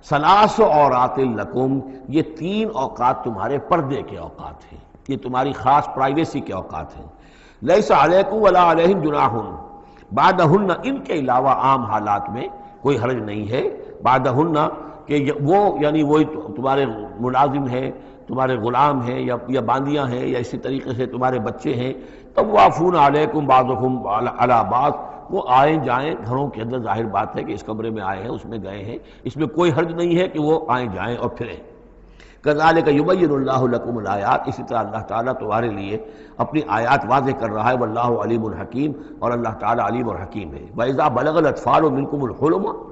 ثلاث عورات لکم، یہ 3 اوقات تمہارے پردے کے اوقات ہیں، یہ تمہاری خاص پرائیویسی کے اوقات ہیں۔ لیس علیکم ولا علیہم جناح بعدہن، ان کے علاوہ عام حالات میں کوئی حرج نہیں ہے، بعدہن کہ وہ یعنی وہی تمہارے ملازم ہیں، تمہارے غلام ہیں یا باندیاں ہیں، یا اسی طریقے سے تمہارے بچے ہیں، طوافون علیکم بعضکم علی بعض، وہ آئیں جائیں گھروں کے اندر، ظاہر بات ہے کہ اس کمرے میں آئے ہیں اس میں گئے ہیں، اس میں کوئی حرج نہیں ہے کہ وہ آئیں جائیں اور پھریں۔ کذالک یبین اللہ لکم الآیات، اسی طرح اللہ تعالیٰ تمہارے لیے اپنی آیات واضح کر رہا ہے، واللہ علیم الحکیم، اور اللہ تعالیٰ علیم اور حکیم ہے۔ وَإِذَا بَلَغَ الْأَطْفَالُ مِنْكُمُ الْحُلُمَ،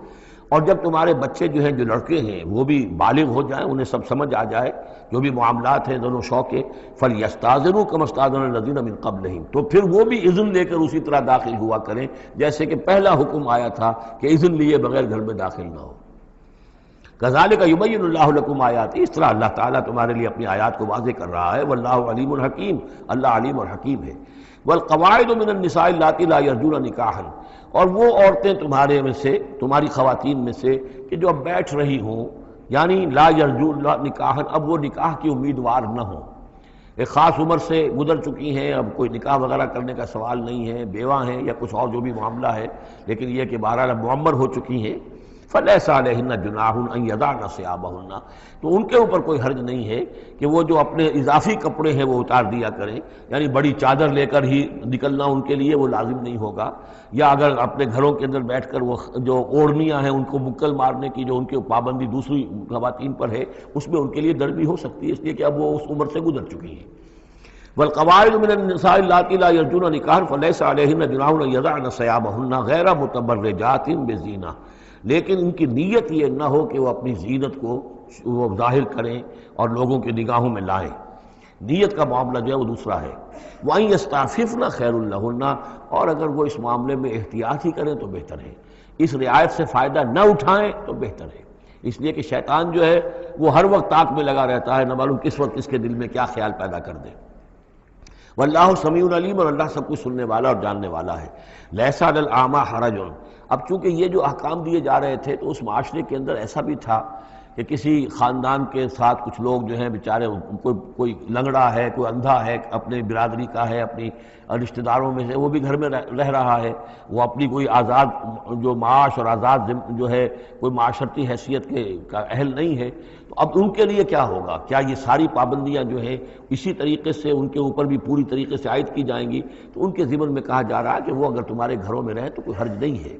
اور جب تمہارے بچے جو ہیں جو لڑکے ہیں وہ بھی بالغ ہو جائیں، انہیں سب سمجھ آ جائے جو بھی معاملات ہیں دونوں شوق کے، فَلْيَسْتَأْذِنُوا كَمَا اسْتَأْذَنَ الَّذِينَ مِنْ قَبْلِهِمْ، تو پھر وہ بھی اذن لے کر اسی طرح داخل ہوا کریں جیسے کہ پہلا حکم آیا تھا کہ اذن لیے بغیر گھر میں داخل نہ ہو۔ کذالک یبین اللہ لکم آیاتہ، اس طرح اللہ تعالیٰ تمہارے لیے اپنی آیات کو واضح کر رہا ہے، واللہ علیم الحکیم، اللہ علیم اور حکیم ہے۔ والقواعد من النساء اللاتی لا یرجون نکاحا، اور وہ عورتیں تمہارے میں سے، تمہاری خواتین میں سے کہ جو اب بیٹھ رہی ہوں، یعنی لا یرجون نکاحا، اب وہ نکاح کی امیدوار نہ ہوں، ایک خاص عمر سے گزر چکی ہیں، اب کوئی نکاح وغیرہ کرنے کا سوال نہیں ہے، بیوہ ہیں یا کچھ اور جو بھی معاملہ ہے، لیکن یہ کہ بہرحال اب معمر ہو چکی ہیں، فلیس علیہن جناح ان یضعن ثیابہن، تو ان کے اوپر کوئی حرج نہیں ہے کہ وہ جو اپنے اضافی کپڑے ہیں وہ اتار دیا کریں، یعنی بڑی چادر لے کر ہی نکلنا ان کے لیے وہ لازم نہیں ہوگا، یا اگر اپنے گھروں کے اندر بیٹھ کر وہ جو اوڑھنیاں ہیں ان کو بکل مارنے کی جو ان کی پابندی دوسری خواتین پر ہے اس میں ان کے لیے ڈر بھی ہو سکتی ہے، اس لیے کہ اب وہ اس عمر سے گزر چکی ہیں۔ والقواعد من النساء اللاتی لا یرجون نکاحا فلیس علیہن جناح ان یضعن ثیابہن غیر متبرجات بزینہ، لیکن ان کی نیت یہ نہ ہو کہ وہ اپنی زینت کو وہ ظاہر کریں اور لوگوں کی نگاہوں میں لائیں، نیت کا معاملہ جو ہے وہ دوسرا ہے۔ وَأَن يَسْتَعْفِفْنَ خَيْرٌ لَهُنَّ، اور اگر وہ اس معاملے میں احتیاط ہی کریں تو بہتر ہے، اس رعایت سے فائدہ نہ اٹھائیں تو بہتر ہے، اس لیے کہ شیطان جو ہے وہ ہر وقت طاق میں لگا رہتا ہے، نہ معلوم کس وقت اس کے دل میں کیا خیال پیدا کر دے۔ واللہ سمیع علیم، اور اللہ سب کچھ سننے والا اور جاننے والا ہے۔ لیس علی الاعمی حرج، اب چونکہ یہ جو احکام دیے جا رہے تھے تو اس معاشرے کے اندر ایسا بھی تھا کہ کسی خاندان کے ساتھ کچھ لوگ جو ہیں بیچارے، کوئی لنگڑا ہے، کوئی اندھا ہے، اپنے برادری کا ہے، اپنی رشتہ داروں میں سے، وہ بھی گھر میں رہ رہا ہے، وہ اپنی کوئی آزاد جو معاش اور آزاد جو ہے کوئی معاشرتی حیثیت کا اہل نہیں ہے، تو اب ان کے لیے کیا ہوگا؟ کیا یہ ساری پابندیاں جو ہیں اسی طریقے سے ان کے اوپر بھی پوری طریقے سے عائد کی جائیں گی؟ تو ان کے ضمن میں کہا جا رہا ہے کہ وہ اگر تمہارے گھروں میں رہیں تو کوئی حرج نہیں ہے۔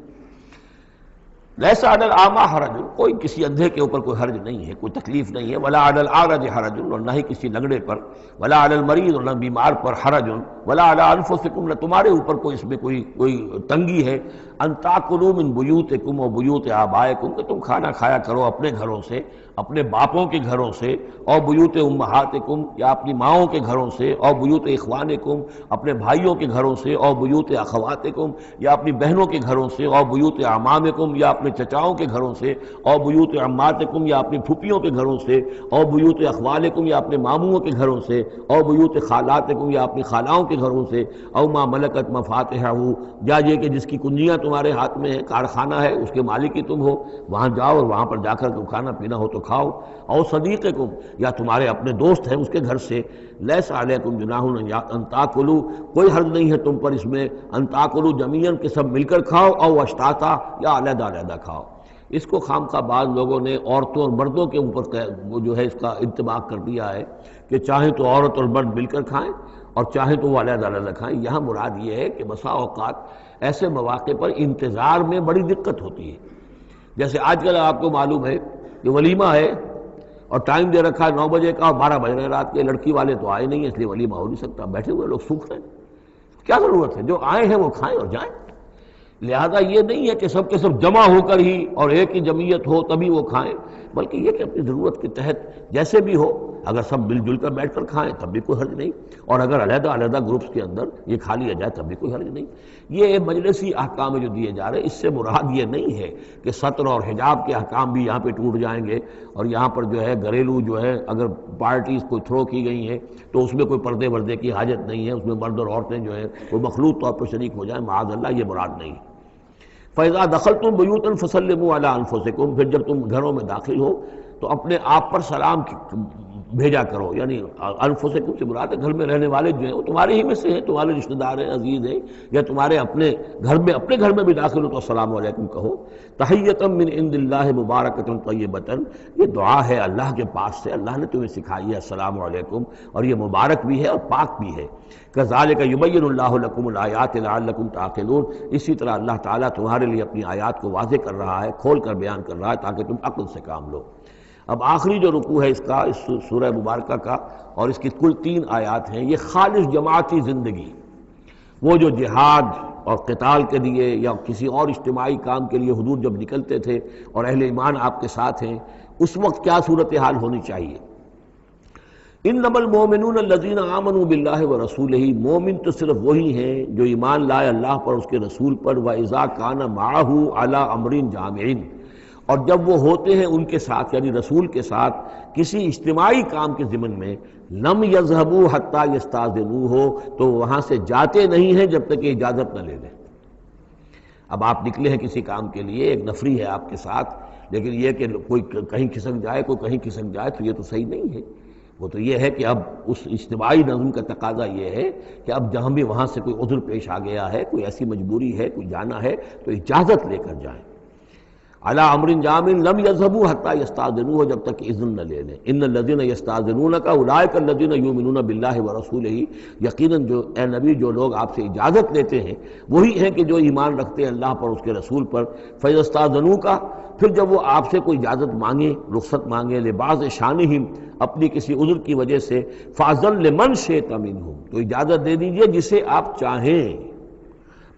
لیس علی الاعمی حرج، کوئی کسی اندھے کے اوپر کوئی حرج نہیں ہے، کوئی تکلیف نہیں ہے، ولا علی الاعرج حرج، اور نہ ہی کسی لنگڑے پر، ولا علی المریض، اور نہ بیمار پر حرج، ولا علی انفسکم، نہ تمہارے اوپر کوئی اس میں کوئی تنگی ہے، ان تاکلوا من بیوتکم و بیوت آبائکم، کہ تم کھانا کھایا کرو اپنے گھروں سے، اپنے باپوں کے گھروں سے، اور بیوت امہاتکم، یا اپنی ماؤں کے گھروں سے، اور بیوت اخوانکم، اپنے بھائیوں کے گھروں سے، اور بیوت اخواتکم، یا اپنی بہنوں کے گھروں سے، اور بیوت اعمامکم، یا اپنے چچاؤں کے گھروں سے، اور بیوت عماتکم، یا اپنی پھوپھیوں کے گھروں سے، اور بیوت اخوالکم، یا اپنے ماموؤں کے گھروں سے، اور بیوت خالاتکم، یا اپنی خالاؤں کے گھروں سے، او ما ملکت مفاتحہ، یا یہ کہ جس کی کنجیاں تمہارے ہاتھ میں ہے، کارخانہ ہے، اس کے مالک ہی تم ہو، وہاں جاؤ اور وہاں پر جا کر کھانا پینا ہو تو کھاؤ، او صدیقکم، یا تمہارے اپنے دوست ہیں اس کے گھر سے، لیس علیکم جناح ان تاکلوا، کوئی حرج نہیں ہے تم پر اس میں، ان تاکلوا جمیعاً، کہ سب مل کر کھاؤ، او اشتاتا، یا علیحدہ علیحدہ کھاؤ۔ اس کو خواہ بعض لوگوں نے عورتوں اور مردوں کے اوپر وہ جو ہے اس کا انطباق کر دیا ہے کہ چاہیں تو عورت اور مرد مل کر کھائیں اور چاہیں تو وہ علیحدہ علیحدہ کھائیں۔ یہاں مراد یہ ہے کہ بسا اوقات ایسے مواقع پر انتظار میں بڑی دقت ہوتی ہے، جیسے آج کل آپ کو معلوم ہے کہ ولیمہ ہے اور ٹائم دے رکھا ہے 9 بجے کا اور 12 بج رہے رات کے، لڑکی والے تو آئے نہیں، اس لیے ولیمہ ہو نہیں سکتا، بیٹھے ہوئے لوگ سوکھ رہے ہیں، کیا ضرورت ہے؟ جو آئے ہیں وہ کھائیں اور جائیں۔ لہذا یہ نہیں ہے کہ سب کے سب جمع ہو کر ہی اور ایک ہی جمعیت ہو تبھی وہ کھائیں، بلکہ یہ کہ اپنی ضرورت کے تحت جیسے بھی ہو، اگر سب مل جل کر بیٹھ کر کھائیں تب بھی کوئی حرج نہیں، اور اگر علیحدہ علیحدہ گروپس کے اندر یہ کھا لیا جائے تب بھی کوئی حرج نہیں۔ یہ مجلسی احکام جو دیے جا رہے ہیں، اس سے مراد یہ نہیں ہے کہ سطر اور حجاب کے احکام بھی یہاں پہ ٹوٹ جائیں گے، اور یہاں پر جو ہے گھریلو جو ہے اگر پارٹیز کوئی تھرو کی گئی ہیں تو اس میں کوئی پردے وردے کی حاجت نہیں ہے، اس میں مرد اور عورتیں جو ہیں وہ مخلوط طور پر شریک ہو جائیں، معاذ اللہ، یہ مراد نہیں۔ فَإِذَا دَخَلْتُمْ بُيُوتًا فَسَلِّمُوا عَلَىٰ أَنفُسِكُمْ، پھر جب تم گھروں میں داخل ہو تو اپنے آپ پر سلام بھیجا کرو، یعنی انفسکم سے مراد ہے گھر میں رہنے والے جو ہیں وہ تمہارے ہی میں سے ہیں، تمہارے رشتہ دار ہیں، عزیز ہیں، یا تمہارے اپنے گھر میں بھی داخل ہو تو السلام علیکم کہو۔ تحیۃ من عند اللہ مبارکۃ طیبۃ، یہ دعا ہے اللہ کے پاس سے، اللہ نے تمہیں سکھائی ہے السلام علیکم، اور یہ مبارک بھی ہے اور پاک بھی ہے۔ کذالک یبین اللہ لکم الآیات لعلکم تعقلون، اسی طرح اللہ تعالیٰ تمہارے لیے اپنی آیات کو واضح کر رہا ہے، کھول کر بیان کر رہا ہے تاکہ تم عقل سے کام لو۔ اب آخری جو رکوع ہے اس کا، اس سورہ مبارکہ کا، اور اس کی کل 3 آیات ہیں، یہ خالص جماعتی زندگی، وہ جو جہاد اور قتال کے لیے یا کسی اور اجتماعی کام کے لیے حضور جب نکلتے تھے اور اہل ایمان آپ کے ساتھ ہیں، اس وقت کیا صورتحال ہونی چاہیے۔ انما المؤمنون الذین آمنوا باللہ ورسولہ، مومن تو صرف وہی ہیں جو ایمان لائے اللہ پر، اس کے رسول پر، وَإِذَا كَانَ مَعَهُ عَلَىٰ أَمْرٍ جَامِعٍ، اور جب وہ ہوتے ہیں ان کے ساتھ یعنی رسول کے ساتھ کسی اجتماعی کام کے ضمن میں، لم یذهبوا حتیٰ یستاذنوہ، تو وہاں سے جاتے نہیں ہیں جب تک کہ اجازت نہ لے لیں۔ اب آپ نکلے ہیں کسی کام کے لیے، ایک نفری ہے آپ کے ساتھ، لیکن یہ کہ کوئی کہیں کھسک جائے کوئی کہیں کھسک جائے تو یہ تو صحیح نہیں ہے۔ وہ تو یہ ہے کہ اب اس اجتماعی نظم کا تقاضا یہ ہے کہ اب جہاں بھی وہاں سے کوئی عذر پیش آ گیا ہے، کوئی ایسی مجبوری ہے، کوئی جانا ہے تو اجازت لے کر جائیں۔ علی امر جامع لم یذهبوا حتى یستاذنوہ، جب تک کہ اذن نہ لے لیں۔ ان الذین یستاذنونک اولئک الذین یؤمنون باللہ ورسولہ، یقیناً جو اے نبی جو لوگ آپ سے اجازت لیتے ہیں وہی ہیں کہ جو ایمان رکھتے ہیں اللہ پر، اس کے رسول پر۔ فاذا استاذنوک، پھر جب وہ آپ سے کوئی اجازت مانگے، رخصت مانگے، لبعض شانہم، اپنی کسی عذر کی وجہ سے، فاذن لمن شئت منہم، تو اجازت دے دیجئے جسے آپ چاہیں۔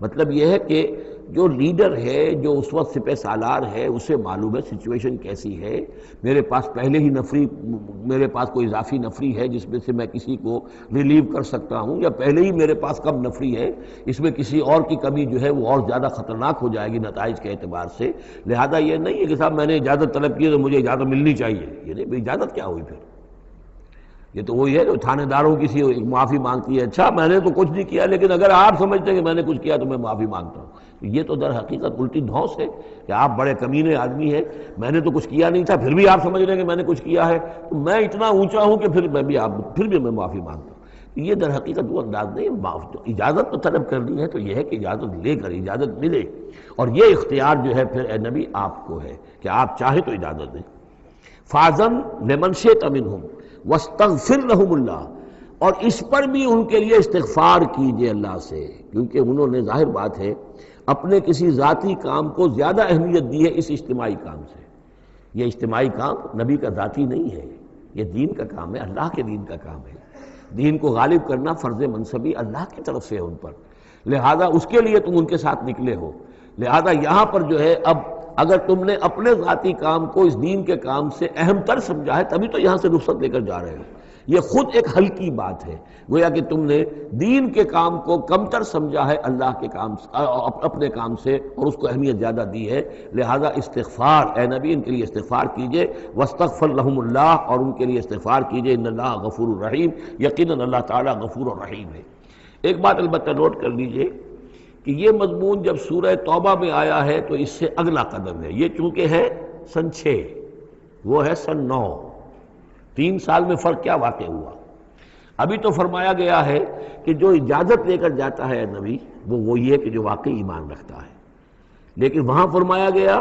مطلب یہ ہے کہ جو لیڈر ہے، جو اس وقت سپہ سالار ہے، اسے معلوم ہے سچویشن کیسی ہے، میرے پاس پہلے ہی نفری، میرے پاس کوئی اضافی نفری ہے جس میں سے میں کسی کو ریلیو کر سکتا ہوں، یا پہلے ہی میرے پاس کم نفری ہے، اس میں کسی اور کی کمی جو ہے وہ اور زیادہ خطرناک ہو جائے گی نتائج کے اعتبار سے۔ لہذا یہ نہیں ہے کہ صاحب میں نے اجازت طلب کی تو مجھے اجازت ملنی چاہیے، یہ نہیں، اجازت کیا ہوئی پھر؟ یہ تو وہی ہے جو تھانے داروں کسی معافی مانگتی ہے، اچھا میں نے تو کچھ نہیں کیا لیکن اگر آپ سمجھتے ہیں کہ میں نے کچھ کیا تو میں معافی مانگتا ہوں۔ یہ تو در حقیقت الٹی دھونس ہے کہ آپ بڑے کمینے آدمی ہیں، میں نے تو کچھ کیا نہیں تھا پھر بھی آپ سمجھ رہے ہیں کہ میں نے کچھ کیا ہے، تو میں اتنا اونچا ہوں کہ پھر میں معافی مانگتا ہوں۔ یہ در حقیقت وہ انداز نہیں ہے۔ اجازت تو طلب کرنی ہے تو یہ ہے کہ اجازت لے کر اجازت ملے، اور یہ اختیار جو ہے پھر اے نبی آپ کو ہے کہ آپ چاہے تو اجازت دیں۔ فاذن لمن شئت منہم واستغفر لہم اللہ، اور اس پر بھی ان کے لیے استغفار کیجئے اللہ سے، کیونکہ انہوں نے ظاہر بات ہے اپنے کسی ذاتی کام کو زیادہ اہمیت دی ہے اس اجتماعی کام سے۔ یہ اجتماعی کام نبی کا ذاتی نہیں ہے، یہ دین کا کام ہے، اللہ کے دین کا کام ہے۔ دین کو غالب کرنا فرض منصبی اللہ کی طرف سے ہے ان پر، لہذا اس کے لیے تم ان کے ساتھ نکلے ہو۔ لہذا یہاں پر جو ہے اب اگر تم نے اپنے ذاتی کام کو اس دین کے کام سے اہم تر سمجھا ہے تبھی تو یہاں سے رخصت لے کر جا رہے ہو۔ یہ خود ایک ہلکی بات ہے، گویا کہ تم نے دین کے کام کو کم تر سمجھا ہے اللہ کے کام اپنے کام سے، اور اس کو اہمیت زیادہ دی ہے۔ لہذا استغفار، اے نبی ان کے لیے استغفار کیجئے، واستغفر لہم اللہ، اور ان کے لیے استغفار کیجئے، ان اللہ غفور الرحیم، یقیناً اللہ تعالیٰ غفور الرحیم ہے۔ ایک بات البتہ نوٹ کر لیجئے کہ یہ مضمون جب سورہ توبہ میں آیا ہے تو اس سے اگلا قدم ہے، یہ چونکہ ہے سن 6، وہ ہے سن 9، 3 سال میں فرق کیا واقع ہوا؟ ابھی تو فرمایا گیا ہے کہ جو اجازت لے کر جاتا ہے نبی وہ وہی ہے کہ جو واقعی ایمان رکھتا ہے، لیکن وہاں فرمایا گیا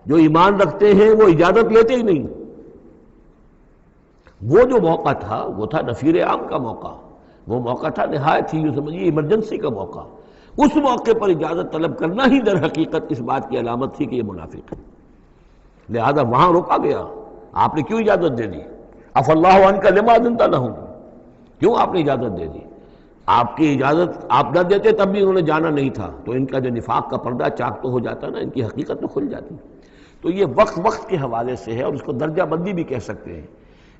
جو ایمان رکھتے ہیں وہ اجازت لیتے ہی نہیں۔ وہ جو موقع تھا وہ تھا نفیر عام کا موقع، وہ موقع تھا نہایت ہی سمجھیے ایمرجنسی کا موقع، اس موقع پر اجازت طلب کرنا ہی در حقیقت اس بات کی علامت تھی کہ یہ منافق ہے، لہذا وہاں روکا گیا۔ آپ نے کیوں اجازت دے دی؟ عفی اللہ عنک لما اذنت لہم، کیوں آپ نے اجازت دے دی؟ آپ کی اجازت آپ نہ دیتے تب بھی انہوں نے جانا نہیں تھا، تو ان کا جو نفاق کا پردہ چاک تو ہو جاتا نا، ان کی حقیقت تو کھل جاتی۔ تو یہ وقت کے حوالے سے ہے، اور اس کو درجہ بندی بھی کہہ سکتے ہیں۔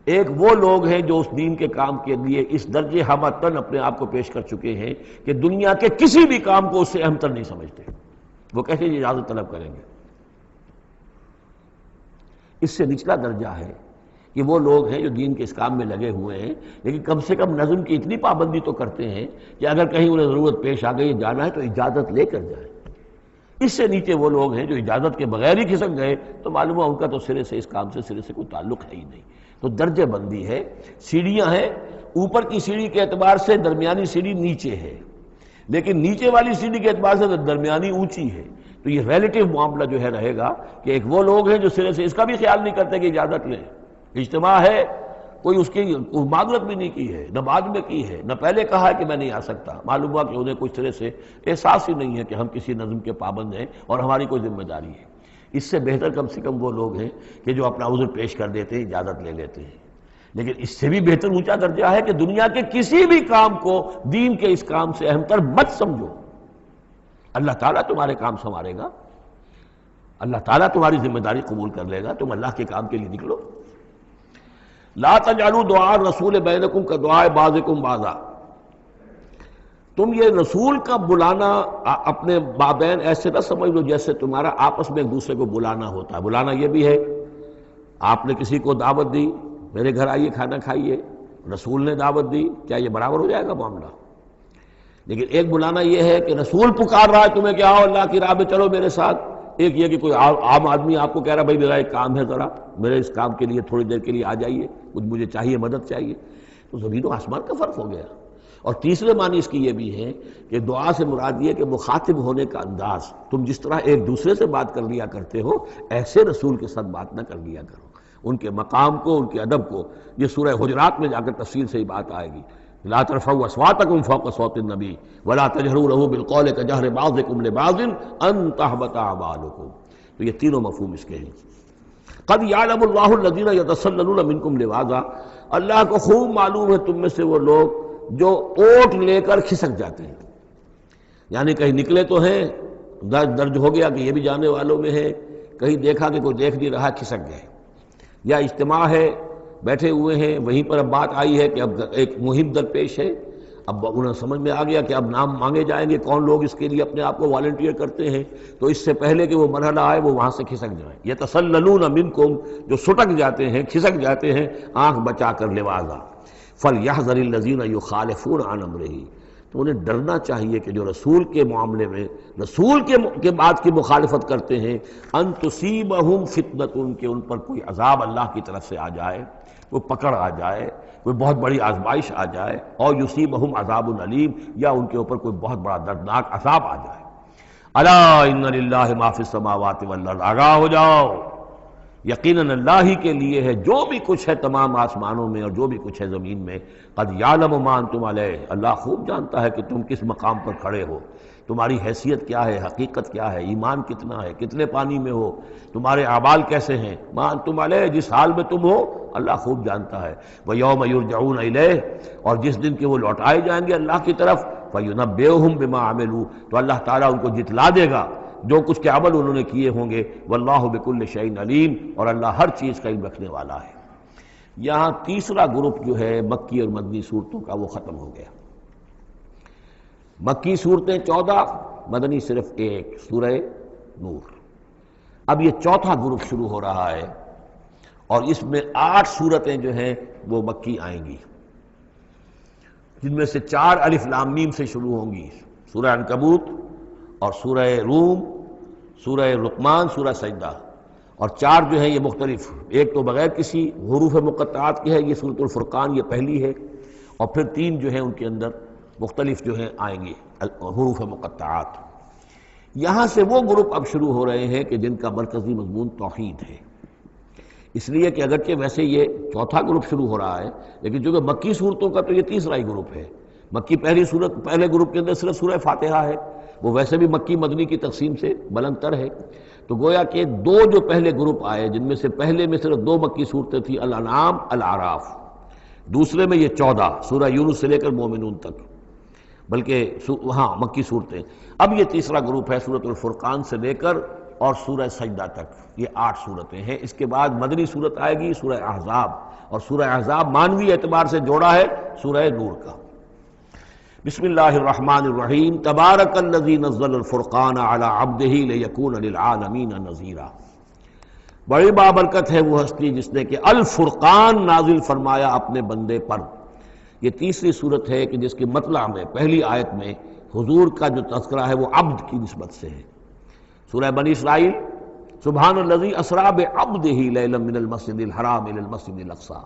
ایک وہ لوگ ہیں جو اس دین کے کام کے لیے اس درجے ہمتن اپنے آپ کو پیش کر چکے ہیں کہ دنیا کے کسی بھی کام کو اس سے اہم تر نہیں سمجھتے، وہ کہتے ہیں اجازت طلب کریں گے۔ اس سے نچلا درجہ ہے کہ وہ لوگ ہیں جو دین کے اس کام میں لگے ہوئے ہیں لیکن کم سے کم نظم کی اتنی پابندی تو کرتے ہیں کہ اگر کہیں انہیں ضرورت پیش آ گئی جانا ہے تو اجازت لے کر جائیں۔ اس سے نیچے وہ لوگ ہیں جو اجازت کے بغیر ہی کھسک گئے تو معلوم ہوا ان کا تو سرے سے اس کام سے سرے سے کوئی تعلق ہے ہی نہیں۔ تو درجہ بندی ہے، سیڑھیاں ہیں، اوپر کی سیڑھی کے اعتبار سے درمیانی سیڑھی نیچے ہے، لیکن نیچے والی سیڑھی کے اعتبار سے درمیانی اونچی ہے۔ تو یہ ریلیٹیو معاملہ جو ہے رہے گا کہ ایک وہ لوگ ہیں جو سرے سے اس کا بھی خیال نہیں کرتے کہ اجازت لیں، اجتماع ہے، کوئی اس کی معذرت بھی نہیں کی ہے، نہ بعد میں کی ہے، نہ پہلے کہا ہے کہ میں نہیں آ سکتا، معلوم ہوا کہ انہیں کچھ طرح سے احساس ہی نہیں ہے کہ ہم کسی نظم کے پابند ہیں اور ہماری کوئی ذمہ داری ہے۔ اس سے بہتر کم سے کم وہ لوگ ہیں کہ جو اپنا عذر پیش کر دیتے ہیں، اجازت لے لیتے ہیں۔ لیکن اس سے بھی بہتر اونچا درجہ ہے کہ دنیا کے کسی بھی کام کو دین کے اس کام سے اہم تر مت سمجھو، اللہ تعالیٰ تمہارے کام سنوارے گا، اللہ تعالیٰ تمہاری ذمہ داری قبول کر لے گا، تم اللہ کے کام کے لیے نکلو۔ لا تجعلوا دعاء الرسول بینکم کدعاء بعضکم بعضا، تم یہ رسول کا بلانا اپنے مابین ایسے نہ سمجھ لو جیسے تمہارا آپس میں ایک دوسرے کو بلانا ہوتا ہے۔ بلانا یہ بھی ہے، آپ نے کسی کو دعوت دی، میرے گھر آئیے کھانا کھائیے، رسول نے دعوت دی، کیا یہ برابر ہو جائے گا معاملہ؟ لیکن ایک بلانا یہ ہے کہ رسول پکار رہا ہے تمہیں کہ آؤ اللہ کی راہ میں چلو میرے ساتھ، ایک یہ کہ کوئی عام آدمی آپ کو کہہ رہا ہے بھائی میرا ایک کام ہے، ذرا میرے اس کام کے لیے تھوڑی دیر کے لیے آ جائیے، کچھ مجھے چاہیے، مدد چاہیے، تو زمین و آسمان کا فرق ہو گیا۔ اور تیسرے معنی اس کی یہ بھی ہے کہ دعا سے مراد یہ کہ مخاطب ہونے کا انداز، تم جس طرح ایک دوسرے سے بات کر لیا کرتے ہو ایسے رسول کے ساتھ بات نہ کر لیا کرو، ان کے مقام کو، ان کے ادب کو۔ یہ سورہ حجرات میں جا کر تفصیل سے ہی بات آئے گی، لا ترفعوا اصواتکم فوق صوت النبی ولا تجہروا لہ بالقول کجہر بعضکم لبعض ان تحبط اعمالکم۔ تو یہ تینوں مفہوم اس کے ہیں۔ قد یعلم اللہ الذین یتسللون منکم لواذا، اللہ کو خوب معلوم ہے تم میں سے وہ لوگ جو اوٹ لے کر کھسک جاتے ہیں، یعنی کہیں نکلے تو ہیں درج ہو گیا کہ یہ بھی جانے والوں میں ہے، کہیں دیکھا کہ کوئی دیکھ نہیں رہا کھسک گئے، یا اجتماع ہے بیٹھے ہوئے ہیں وہیں پر اب بات آئی ہے کہ اب ایک مہم درپیش ہے، اب انہیں سمجھ میں آ گیا کہ اب نام مانگے جائیں گے، کون لوگ اس کے لیے اپنے آپ کو والنٹیئر کرتے ہیں، تو اس سے پہلے کہ وہ مرحلہ آئے وہ وہاں سے کھسک جائیں۔ یتسللون منکم، جو سٹک جاتے ہیں کھسک جاتے ہیں آنکھ بچا کر لواذا، فلیحذر الذین یخالفون عن امرہ، تو انہیں ڈرنا چاہیے کہ جو رسول کے معاملے میں رسول کے بات کی مخالفت کرتے ہیں، ان تصیبہم فتنۃ، کہ ان پر کوئی عذاب اللہ کی طرف سے آ جائے، کوئی پکڑ آ جائے، کوئی بہت بڑی آزمائش آ جائے، اور یصیبہم عذاب علیم، یا ان کے اوپر کوئی بہت بڑا دردناک عذاب آ جائے۔ الا ان للہ ما فی السماوات والارض، آگاہ ہو جاؤ، یقیناً اللہ ہی کے لیے ہے جو بھی کچھ ہے تمام آسمانوں میں اور جو بھی کچھ ہے زمین میں۔ قد یعلم ما انتم علیہ، اللہ خوب جانتا ہے کہ تم کس مقام پر کھڑے ہو، تمہاری حیثیت کیا ہے، حقیقت کیا ہے، ایمان کتنا ہے، کتنے پانی میں ہو، تمہارے اعمال کیسے ہیں، ما انتم علیہ، جس حال میں تم ہو اللہ خوب جانتا ہے۔ وَيَوْمَ يُرْجَعُونَ إِلَيْهِ، اور جس دن کہ وہ لوٹائے جائیں گے اللہ کی طرف، فَيُنَبِّئُهُم بِمَا عَمِلُوا، تو اللہ تعالیٰ ان کو جتلا دے گا جو کچھ کے عمل انہوں نے کیے ہوں گے۔ واللہ بکل شیء علیم، اور اللہ ہر چیز کا علم رکھنے والا ہے۔ یہاں تیسرا گروپ جو ہے مکی اور مدنی صورتوں کا وہ ختم ہو گیا۔ مکی صورتیں 14، مدنی صرف 1، سورہ نور۔ اب یہ چوتھا گروپ شروع ہو رہا ہے، اور اس میں 8 صورتیں جو ہیں وہ مکی آئیں گی، جن میں سے 4 الف لام میم سے شروع ہوں گی، سورہ عنکبوت اور سورہ روم، سورہ لقمان، سورہ سجدہ، اور 4 جو ہیں یہ مختلف، ایک تو بغیر کسی حروف مقطعات کے ہے، یہ سورۃ الفرقان یہ پہلی ہے، اور پھر 3 جو ہیں ان کے اندر مختلف جو ہیں آئیں گے حروف مقطعات۔ یہاں سے وہ گروپ اب شروع ہو رہے ہیں کہ جن کا مرکزی مضمون توحید ہے، اس لیے کہ اگرچہ ویسے یہ چوتھا گروپ شروع ہو رہا ہے، لیکن چونکہ مکی صورتوں کا تو یہ تیسرا ہی گروپ ہے۔ مکی پہلی صورت، پہلے گروپ کے اندر صرف سورہ فاتحہ ہے، وہ ویسے بھی مکی مدنی کی تقسیم سے بلند تر ہے، تو گویا کہ 2 جو پہلے گروپ آئے، جن میں سے پہلے میں صرف 2 مکی صورتیں تھیں، الانعام، الاعراف، دوسرے میں یہ 14 سورہ یونس سے لے کر مومنون تک، بلکہ ہاں مکی صورتیں۔ اب یہ تیسرا گروپ ہے سورۃ الفرقان سے لے کر اور سورہ سجدہ تک، یہ 8 صورتیں ہیں۔ اس کے بعد مدنی صورت آئے گی سورہ احزاب، اور سورہ احزاب مانوی اعتبار سے جوڑا ہے سورہ نور کا۔ بسم اللہ الرحمن الرحیم، تبارک الذی نزل الفرقان علی عبدہ لیکون للعالمین نذیرا، بڑی بابرکت ہے وہ ہستی جس نے کہ الفرقان نازل فرمایا اپنے بندے پر۔ یہ تیسری صورت ہے کہ جس کے مطلع میں پہلی آیت میں حضور کا جو تذکرہ ہے وہ عبد کی نسبت سے ہے۔ سورہ بنی اسرائیل، سبحان الذی اسریٰ بعبدہ لیلا من المسجد الحرام الی المسجد الاقصی،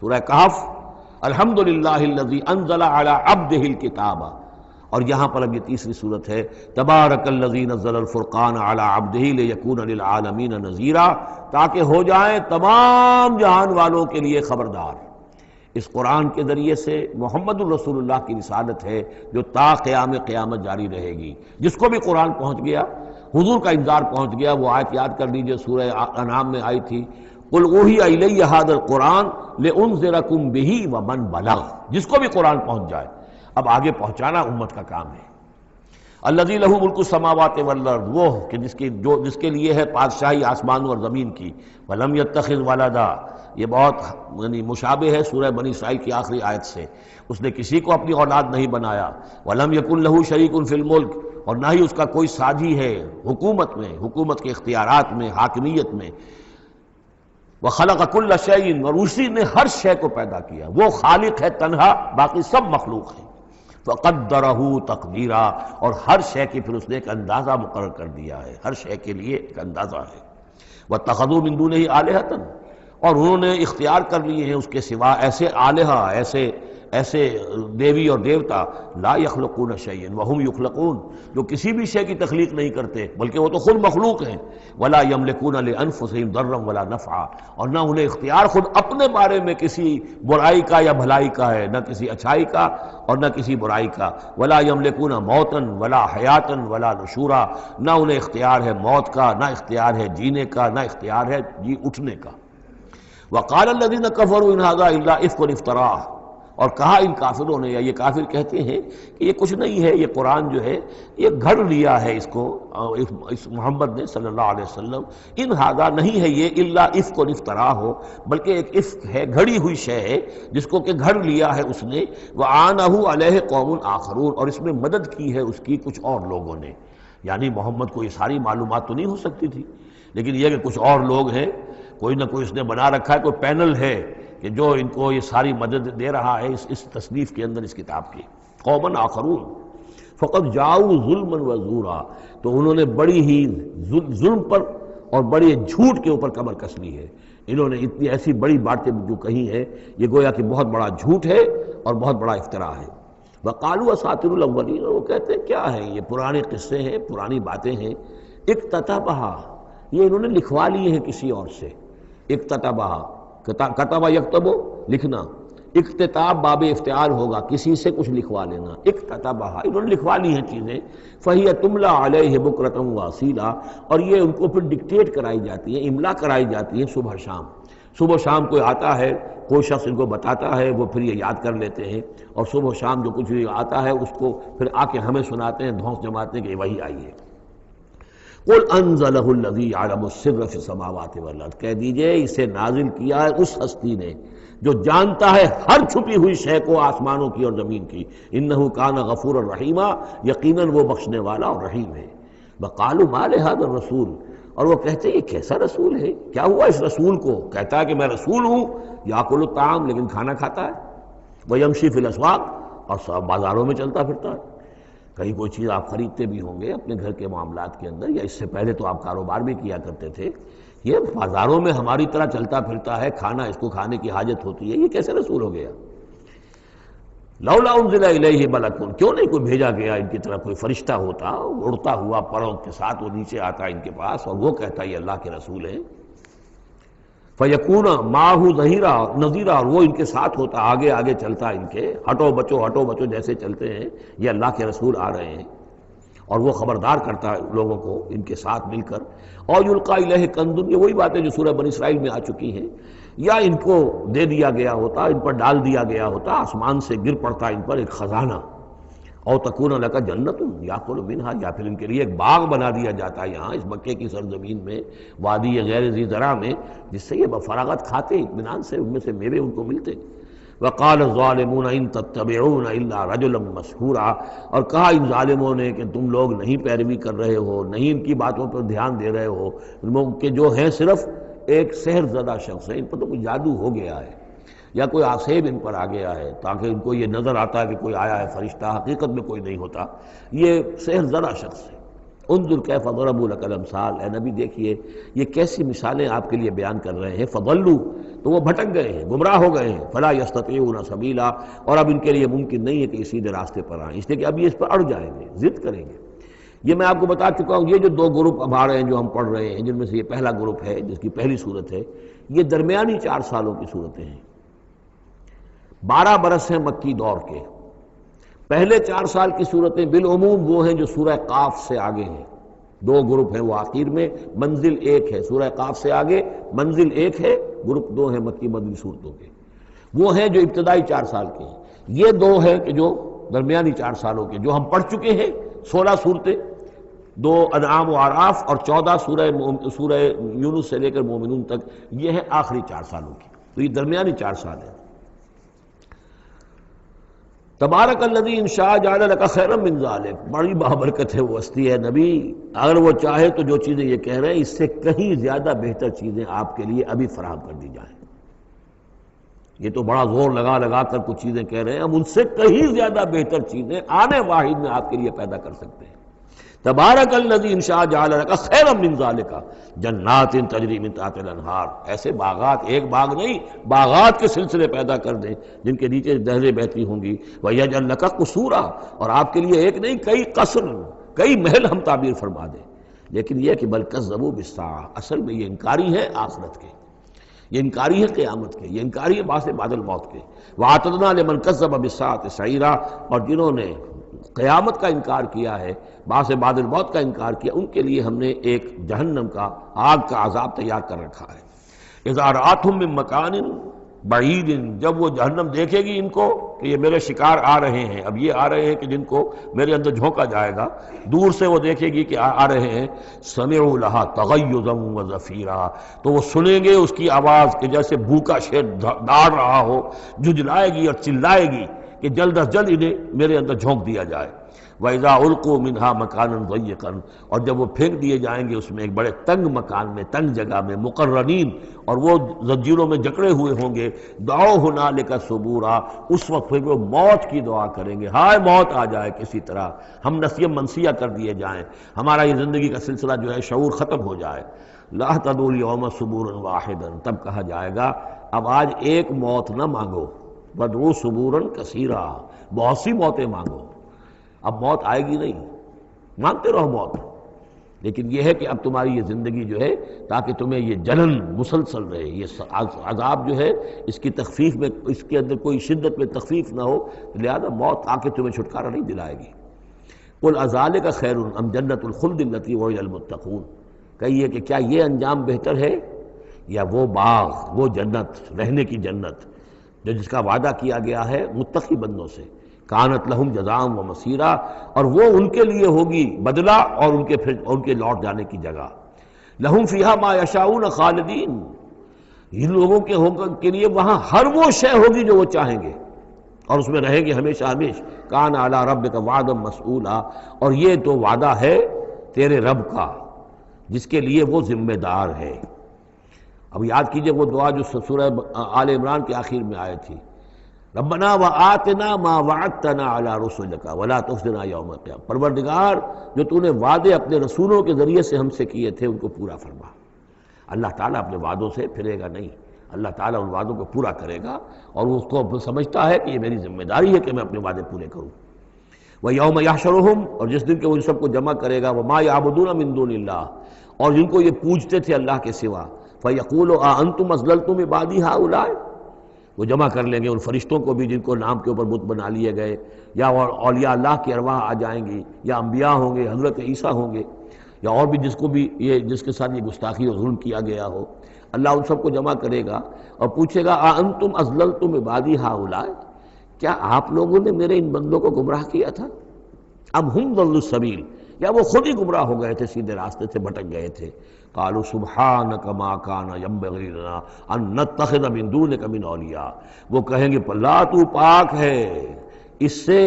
سورہ کہف، الحمدللہ الذی انزل علی عبدہ الکتاب، اور یہاں پر اب یہ تیسری صورت ہے، تبارک الذی نزل الفرقان علی عبدہ لیکون للعالمین نذیرا، تاکہ ہو جائیں تمام جہان والوں کے لیے خبردار۔ اس قرآن کے ذریعے سے محمد الرسول اللہ کی رسالت ہے جو تا قیام قیامت جاری رہے گی۔ جس کو بھی قرآن پہنچ گیا، حضور کا انذار پہنچ گیا، وہ آیت یاد کر لیجئے سورہ انعام میں آئی تھی، قل اوحی الی ھذا القرآن لانذرکم بہ ومن بلغ، جس کو بھی قرآن پہنچ جائے، اب آگے پہنچانا امت کا کام ہے۔ الذی لہ ملک السماوات والارض، وہ کہ جس کے لیے ہے بادشاہی آسمانوں اور زمین کی، ولم یتخذ ولدا، یہ بہت مشابہ ہے سورہ بنی اسرائیل کی آخری آیت سے، اس نے کسی کو اپنی اولاد نہیں بنایا، ولم یکن لہ شریک فی الملک، اور نہ ہی اس کا کوئی ساجی ہے حکومت میں، حکومت کے اختیارات میں، حاکمیت میں، وخلق کل شیء، اور اسی نے ہر شے کو پیدا کیا، وہ خالق ہے تنہا، باقی سب مخلوق ہیں، فقدرہ تقدیرا، اور ہر شے کی پھر اس نے ایک اندازہ مقرر کر دیا ہے، ہر شے کے لیے ایک اندازہ ہے۔ واتخذوا من دونہ آلہۃ، اور انہوں نے اختیار کر لیے ہیں اس کے سوا ایسے آلہہ، ایسے دیوی اور دیوتا، لا یخلقون شیئا وہم یخلقون، جو کسی بھی شے کی تخلیق نہیں کرتے بلکہ وہ تو خود مخلوق ہیں، ولا یملکون لانفسہم ضرا ولا نفعا، اور نہ انہیں اختیار خود اپنے بارے میں کسی برائی کا یا بھلائی کا ہے، نہ کسی اچھائی کا اور نہ کسی برائی کا، ولا یملکون موتا ولا حیاتا ولا نشورا، نہ انہیں اختیار ہے موت کا، نہ اختیار ہے جینے کا، نہ اختیار ہے جی اٹھنے کا۔ وقال الذین کفروا ان ھذا الا افک افتراہ، اور کہا ان کافروں نے، یا یہ کافر کہتے ہیں کہ یہ کچھ نہیں ہے، یہ قرآن جو ہے یہ گھڑ لیا ہے اس کو اس محمد نے صلی اللہ علیہ وسلم، ان ہذا نہیں ہے یہ الا افک و افترا ہو، بلکہ ایک افک ہے، گھڑی ہوئی شے ہے جس کو کہ گھڑ لیا ہے اس نے، وَعَانَهُ عَلَيْهِ قَوْمٌ آخَرُونَ، اور اس میں مدد کی ہے اس کی کچھ اور لوگوں نے۔ یعنی محمد کو یہ ساری معلومات تو نہیں ہو سکتی تھی، لیکن یہ کہ کچھ اور لوگ ہیں، کوئی نہ کوئی اس نے بنا رکھا ہے، کوئی پینل ہے کہ جو ان کو یہ ساری مدد دے رہا ہے اس تصنیف کے اندر اس کتاب کی۔ قومن آخرون فقط جاؤ ظلم و زورا، تو انہوں نے بڑی ہی ظلم پر اور بڑے جھوٹ کے اوپر کمر کس لی ہے، انہوں نے اتنی ایسی بڑی باتیں جو کہی ہیں، یہ گویا کہ بہت بڑا جھوٹ ہے اور بہت بڑا افتراء ہے۔ وقالوا اساطیر الاولین، وہ کہتے ہیں کیا ہے یہ پرانے قصے ہیں، پرانی باتیں ہیں، اکتتبھا، یہ انہوں نے لکھوا لیے ہیں کسی اور سے۔ اکتتبھا، کتب یکتب لکھنا، اکتتاب باب افتعال ہوگا، کسی سے کچھ لکھوا لینا، اکتتبھا، انہوں نے لکھوا لی ہیں چیزیں، فہی تملی علیہ بکرۃ واصیلا، اور یہ ان کو پھر ڈکٹیٹ کرائی جاتی ہیں، املا کرائی جاتی ہیں صبح شام۔ صبح شام کوئی آتا ہے، کوئی شخص ان کو بتاتا ہے، وہ پھر یہ یاد کر لیتے ہیں، اور صبح شام جو کچھ بھی آتا ہے اس کو پھر آ کے ہمیں سناتے ہیں، دھونس جماتے ہیں کہ وہی آئی ہے۔ قل انزلہ الذی یعلم السر فی السماوات والارض، کہہ دیجئے اسے نازل کیا ہے اس ہستی نے جو جانتا ہے ہر چھپی ہوئی شے کو آسمانوں کی اور زمین کی، انہ کان غفورا رحیما، یقیناً وہ بخشنے والا اور رحیم ہے۔ وقالوا ما لہذا الرسول، اور وہ کہتے ہیں یہ کیسا رسول ہے، کیا ہوا اس رسول کو، کہتا ہے کہ میں رسول ہوں، یاکل الطعام، لیکن کھانا کھاتا ہے، ویمشی فی الاسواق، اور بازاروں میں چلتا پھرتا ہے۔ کہیں کوئی چیز آپ خریدتے بھی ہوں گے اپنے گھر کے معاملات کے اندر، یا اس سے پہلے تو آپ کاروبار بھی کیا کرتے تھے، یہ بازاروں میں ہماری طرح چلتا پھرتا ہے، کھانا اس کو کھانے کی حاجت ہوتی ہے، یہ کیسے رسول ہو گیا؟ لولا انزل الیہ ملک، کیوں نہیں کوئی بھیجا گیا ان کی طرف کوئی فرشتہ ہوتا، اڑتا ہوا پروں کے ساتھ وہ نیچے آتا ان کے پاس اور وہ کہتا یہ اللہ کے رسول ہیں، فیکون معہ ظہیرا نذیرا، اور وہ ان کے ساتھ ہوتا، آگے آگے چلتا ان کے، ہٹو بچو جیسے چلتے ہیں یہ اللہ کے رسول آ رہے ہیں، اور وہ خبردار کرتا ہے لوگوں کو ان کے ساتھ مل کر۔ اور یلقی الیہ کنز، یہ وہی باتیں جو سورہ بنی اسرائیل میں آ چکی ہیں، یا ان کو دے دیا گیا ہوتا، ان پر ڈال دیا گیا ہوتا، آسمان سے گر پڑتا ان پر ایک خزانہ، او تکون لک جنت یاکل منہا، یا پھر ان کے لیے ایک باغ بنا دیا جاتا ہے یہاں اس مکے کی سرزمین میں، وادی غیر ذی زرع میں، جس سے یہ بفراغت کھاتے اطمینان سے، ان میں سے میوے ان کو ملتے۔ وقال الظالمون ان تتبعون الا رجلا مسحورا، اور کہا ان ظالموں نے کہ تم لوگ نہیں پیروی کر رہے ہو، نہیں ان کی باتوں پر دھیان دے رہے ہو، کہ جو ہیں صرف ایک سحر زدہ شخص ہے، ان پر تو کوئی جادو ہو گیا ہے، یا کوئی آسیب ان پر آ گیا ہے، تاکہ ان کو یہ نظر آتا ہے کہ کوئی آیا ہے فرشتہ، حقیقت میں کوئی نہیں ہوتا، یہ سحر زدہ شخص ہے۔ انظر کیف ضربوا لک الامثال، اے نبی دیکھیے یہ کیسی مثالیں آپ کے لیے بیان کر رہے ہیں، فضلوا، تو وہ بھٹک گئے ہیں، گمراہ ہو گئے ہیں، فلا یستطیعون سبیلا، اور اب ان کے لیے ممکن نہیں ہے کہ سیدھے راستے پر آئیں، اس لیے کہ اب یہ اس پر اڑ جائیں گے، ضد کریں گے۔ یہ میں آپ کو بتا چکا ہوں، یہ جو دو گروپ اب آ رہے ہیں جو ہم پڑھ رہے ہیں، جن میں سے یہ پہلا گروپ ہے جس کی پہلی صورت ہے، یہ درمیانی 4 سالوں کی صورتیں ہیں، 12 برس ہیں مکی دور کے۔ پہلے 4 سال کی صورتیں بالعموم وہ ہیں جو سورہ قاف سے آگے ہیں، 2 گروپ ہیں وہ آخر میں، منزل 1 ہے، سورہ قاف سے آگے منزل 1 ہے، گروپ 2 ہیں مکی مدنی صورتوں کے، وہ ہیں جو ابتدائی 4 سال کے ہیں۔ یہ 2 ہیں کہ جو درمیانی 4 سالوں کے، جو ہم پڑھ چکے ہیں 16 صورتیں، 2 انعام و اعراف اور 14 سورہ یونس سے لے کر مومنون تک، یہ ہیں آخری 4 سالوں کی، تو یہ درمیانی 4 سال ہیں۔ تبارک الذی ان شاء جعل لک خیرا من ذلک، بڑی بابرکت ہے وہ ہستی ہے نبی، اگر وہ چاہے تو جو چیزیں یہ کہہ رہے ہیں اس سے کہیں زیادہ بہتر چیزیں آپ کے لیے ابھی فراہم کر دی جائیں۔ یہ تو بڑا زور لگا لگا کر کچھ چیزیں کہہ رہے ہیں، ہم ان سے کہیں زیادہ بہتر چیزیں آنے واحد میں آپ کے لیے پیدا کر سکتے ہیں۔ تبارک الذی ان شاء جعل لک خیرا من ذلک جنات تجری من تحتها الانہار، ایسے باغات، ایک باغ نہیں، باغات کے سلسلے پیدا کر دیں جن کے نیچے نہریں بہتی ہوں گی، ویجعل لک قصورا، اور آپ کے لیے ایک نہیں کئی قصر، کئی محل ہم تعبیر فرما دیں۔ لیکن یہ کہ بل کذبوا بالساعہ، اصل میں یہ انکاری ہے آخرت کے، یہ انکاری ہے قیامت کے، یہ انکاری ہے بعث بعد الموت کے۔ وَأَعْتَدْنَا لِمَنْ كَذَّبَ بِالسَّاعَةِ سَعِيرًا، اور جنہوں نے قیامت کا انکار کیا ہے، بعث بعد الموت کا انکار کیا، ان کے لیے ہم نے ایک جہنم کا، آگ کا عذاب تیار کر رکھا ہے۔ اذا رأتهم من مکان، بعید، جب وہ جہنم دیکھے گی ان کو کہ یہ میرے شکار آ رہے ہیں، اب یہ آ رہے ہیں کہ جن کو میرے اندر جھونکا جائے گا، دور سے وہ دیکھے گی کہ آ رہے ہیں، سمعوا لہا تغیظا وزفیرا، تو وہ سنیں گے اس کی آواز کہ جیسے بھوکا شیر داڑ رہا ہو، جھجلائے گی اور چلائے گی کہ جلد از جلد انہیں میرے اندر جھونک دیا جائے۔ وَإِذَا أُلْقُوا مِنْهَا مَكَانًا ضَيِّقًا، اور جب وہ پھینک دیے جائیں گے اس میں ایک بڑے تنگ مکان میں، تنگ جگہ میں، مقرنین، اور وہ زنجیروں میں جکڑے ہوئے ہوں گے، دعوا هُنَالِكَ ثُبُورًا، اس وقت پھر وہ موت کی دعا کریں گے، ہائے موت آ جائے کسی طرح، ہم نسیہ منسیہ کر دیے جائیں، ہمارا یہ زندگی کا سلسلہ جو ہے شعور ختم ہو جائے۔ لَا تَدْعُوا الْيَوْمَ ثُبُورًا وَاحِدًا، تب کہا جائے گا اب آج ایک موت نہ مانگو، وَادْعُوا ثُبُورًا كَثِيرًا، بہت سی موتیں مانگو۔ اب موت آئے گی نہیں، مانگتے رہو موت، لیکن یہ ہے کہ اب تمہاری یہ زندگی جو ہے تاکہ تمہیں یہ جلن مسلسل رہے، یہ عذاب جو ہے اس کی تخفیف میں، اس کے اندر کوئی شدت میں تخفیف نہ ہو، لہذا موت آ کے تمہیں چھٹکارا نہیں دلائے گی۔ قُلْ أَذَٰلِكَ خَيْرٌ أَمْ جَنَّةُ الْخُلْدِ الَّتِي وُعِدَ الْمُتَّقُونَ، کہیے کہ کیا یہ انجام بہتر ہے یا وہ باغ، وہ جنت، رہنے کی جنت جو جس کا وعدہ کیا گیا ہے متقی بندوں سے، کانت لہم جزاء و مصیرا، اور وہ ان کے لیے ہوگی بدلہ اور ان کے لوٹ جانے کی جگہ، لہم فیہا ما یشاؤون خالدین، ان لوگوں کے لیے وہاں ہر وہ شے ہوگی جو وہ چاہیں گے اور اس میں رہیں گے ہمیشہ ہمیشہ، کان علی ربک وعدا مسئولا، اور یہ تو وعدہ ہے تیرے رب کا جس کے لیے وہ ذمہ دار ہے۔ اب یاد کیجئے وہ دعا جو سورہ آل عمران کے آخر میں آئی تھی، ربنا وآتنا ما وعدتنا علی رسلک ولا تخزنا یوم القیامہ، پروردگار جو تو نے وعدے اپنے رسولوں کے ذریعے سے ہم سے کیے تھے ان کو پورا فرما۔ اللہ تعالیٰ اپنے وعدوں سے پھرے گا نہیں، اللہ تعالیٰ ان وعدوں کو پورا کرے گا، اور وہ اس کو سمجھتا ہے کہ یہ میری ذمہ داری ہے کہ میں اپنے وعدے پورے کروں۔ وَيَوْمَ يَحْشُرُهُمْ، اور جس دن کہ وہ ان سب کو جمع کرے گا، وَمَا يَعْبُدُونَ مِن دُونِ اللَّهِ، اور جن کو یہ پوجتے تھے اللہ کے سوا، فَيَقُولُ أَأَنْتُمْ أَضْلَلْتُمْ عِبَادِي هَؤُلَاءِ، وہ جمع کر لیں گے ان فرشتوں کو بھی جن کو نام کے اوپر بت بنا لیے گئے، یا اولیاء اللہ کی ارواح آ جائیں گی، یا انبیاء ہوں گے، حضرت عیسیٰ ہوں گے، یا اور بھی جس کو بھی جس کے ساتھ یہ گستاخی اور ظلم کیا گیا ہو، اللہ ان سب کو جمع کرے گا اور پوچھے گا أَأَنْتُمْ أَضْلَلْتُمْ عِبَادِي هَؤُلَاءِ، کیا آپ لوگوں نے میرے ان بندوں کو گمراہ کیا تھا؟ اب ہم ضلوا السبیل، یا وہ خود ہی گمراہ ہو گئے تھے، سیدھے راستے سے بھٹک گئے تھے۔ قالوا سبحانک ما کان ینبغی لنا ان نتخذ من دونک من اولیاء، وہ کہیں گے اللہ تو پاک ہے اس سے،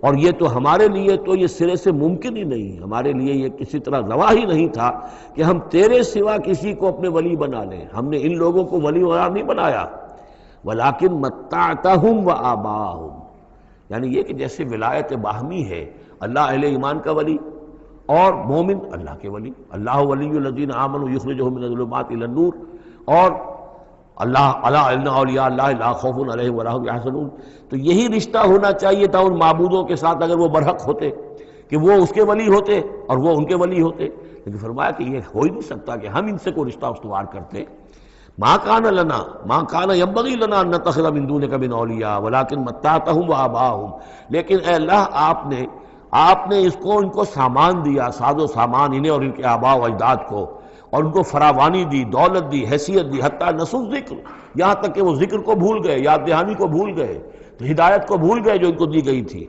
اور یہ تو ہمارے لیے تو یہ سرے سے ممکن ہی نہیں، ہمارے لیے یہ کسی طرح روا ہی نہیں تھا کہ ہم تیرے سوا کسی کو اپنے ولی بنا لیں، ہم نے ان لوگوں کو ولی قرار نہیں بنایا، ولیکن متعتہم وآباءہم، یعنی یہ کہ جیسے ولایت باہمی ہے، اللہ اہل ایمان کا ولی اور مومن اللہ کے ولی، اللہ ولی الذین آمنوا یخرجہم من الظلمات الی النور، اور اللہ الا ان اولیاء اللہ لا خوف علیہم ولا ھم یحزنون، تو یہی رشتہ ہونا چاہیے تھا ان معبودوں کے ساتھ اگر وہ برحق ہوتے، کہ وہ اس کے ولی ہوتے اور وہ ان کے ولی ہوتے، لیکن فرمایا کہ یہ ہو ہی نہیں سکتا کہ ہم ان سے کوئی رشتہ استوار کرتے۔ ما کان لنا ما کان ینبغی لنا ان نتخذ من دونک من اولیاء ولکن متعتہم وآباءہم، لیکن اے اللہ آپ نے اس کو ان کو سامان دیا، ساز و سامان انہیں اور ان کے آباء و اجداد کو، اور ان کو فراوانی دی، دولت دی، حیثیت دی، حتیٰ نسوا ذکر، یہاں تک کہ وہ ذکر کو بھول گئے، یاد دہانی کو بھول گئے، ہدایت کو بھول گئے جو ان کو دی گئی تھی۔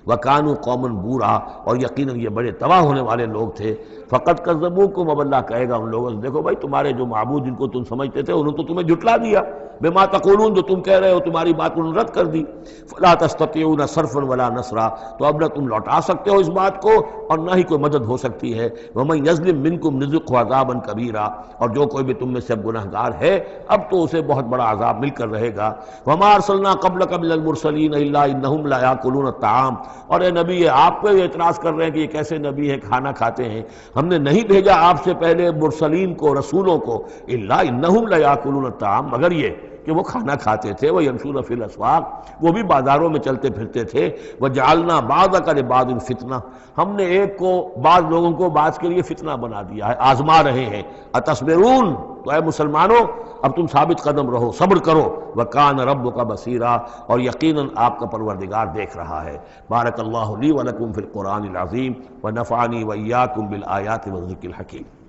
وَكَانُوا قَوْمًا بُورًا، اور یقیناً یہ بڑے تباہ ہونے والے لوگ تھے۔ فَقَدْ كَذَّبُوكُمْ، اب اللہ کہے گا ان لوگوں سے دیکھو بھائی تمہارے جو معبود جن کو تم سمجھتے تھے انہوں نے تو تمہیں جھٹلا دیا، بما تقولون، جو تم کہہ رہے ہو تمہاری بات انہوں نے رد کر دی۔ فَلَا تَسْتَطِيعُونَ صَرْفًا وَلَا نَصْرًا، تو اب نہ تم لوٹا سکتے ہو اس بات کو اور نہ ہی کوئی مدد ہو سکتی ہے۔ وَمَن يَظْلِم مِّنكُمْ نُذِقْهُ عَذَابًا كَبِيرًا، اور جو کوئی بھی تم میں سے گنہگار ہے اب تو اسے بہت بڑا عذاب مل کر رہے گا۔ وَمَا أَرْسَلْنَا قَبْلَكَ مِنَ الْمُرْسَلِينَ إِلَّا إِنَّهُمْ لَيَأْكُلُونَ الطَّعَامَ، اور اے نبی آپ پہ اعتراض کر رہے ہیں کہ یہ کیسے نبی ہے کھانا کھاتے ہیں، ہم نے نہیں بھیجا آپ سے پہلے مرسلین کو، رسولوں کو، الا انہم لیاکلون الطعام، مگر یہ کہ وہ کھانا کھاتے تھے، وہ یمشون فی الاسواق، وہ بھی بازاروں میں چلتے پھرتے تھے، وجعلنا بعضک لبعض فتنہ، ہم نے ایک کو بعض لوگوں کو بعض کے لیے فتنہ بنا دیا ہے، آزما رہے ہیں۔ اتصبرون، تو اے مسلمانوں اب تم ثابت قدم رہو، صبر کرو۔ وکان ربک بصیرا، اور یقیناً آپ کا پروردگار دیکھ رہا ہے۔ بارک اللہ لی ولکم فی القرآن العظیم ونفعنی وإیاکم بالآیات والذکر الحکیم۔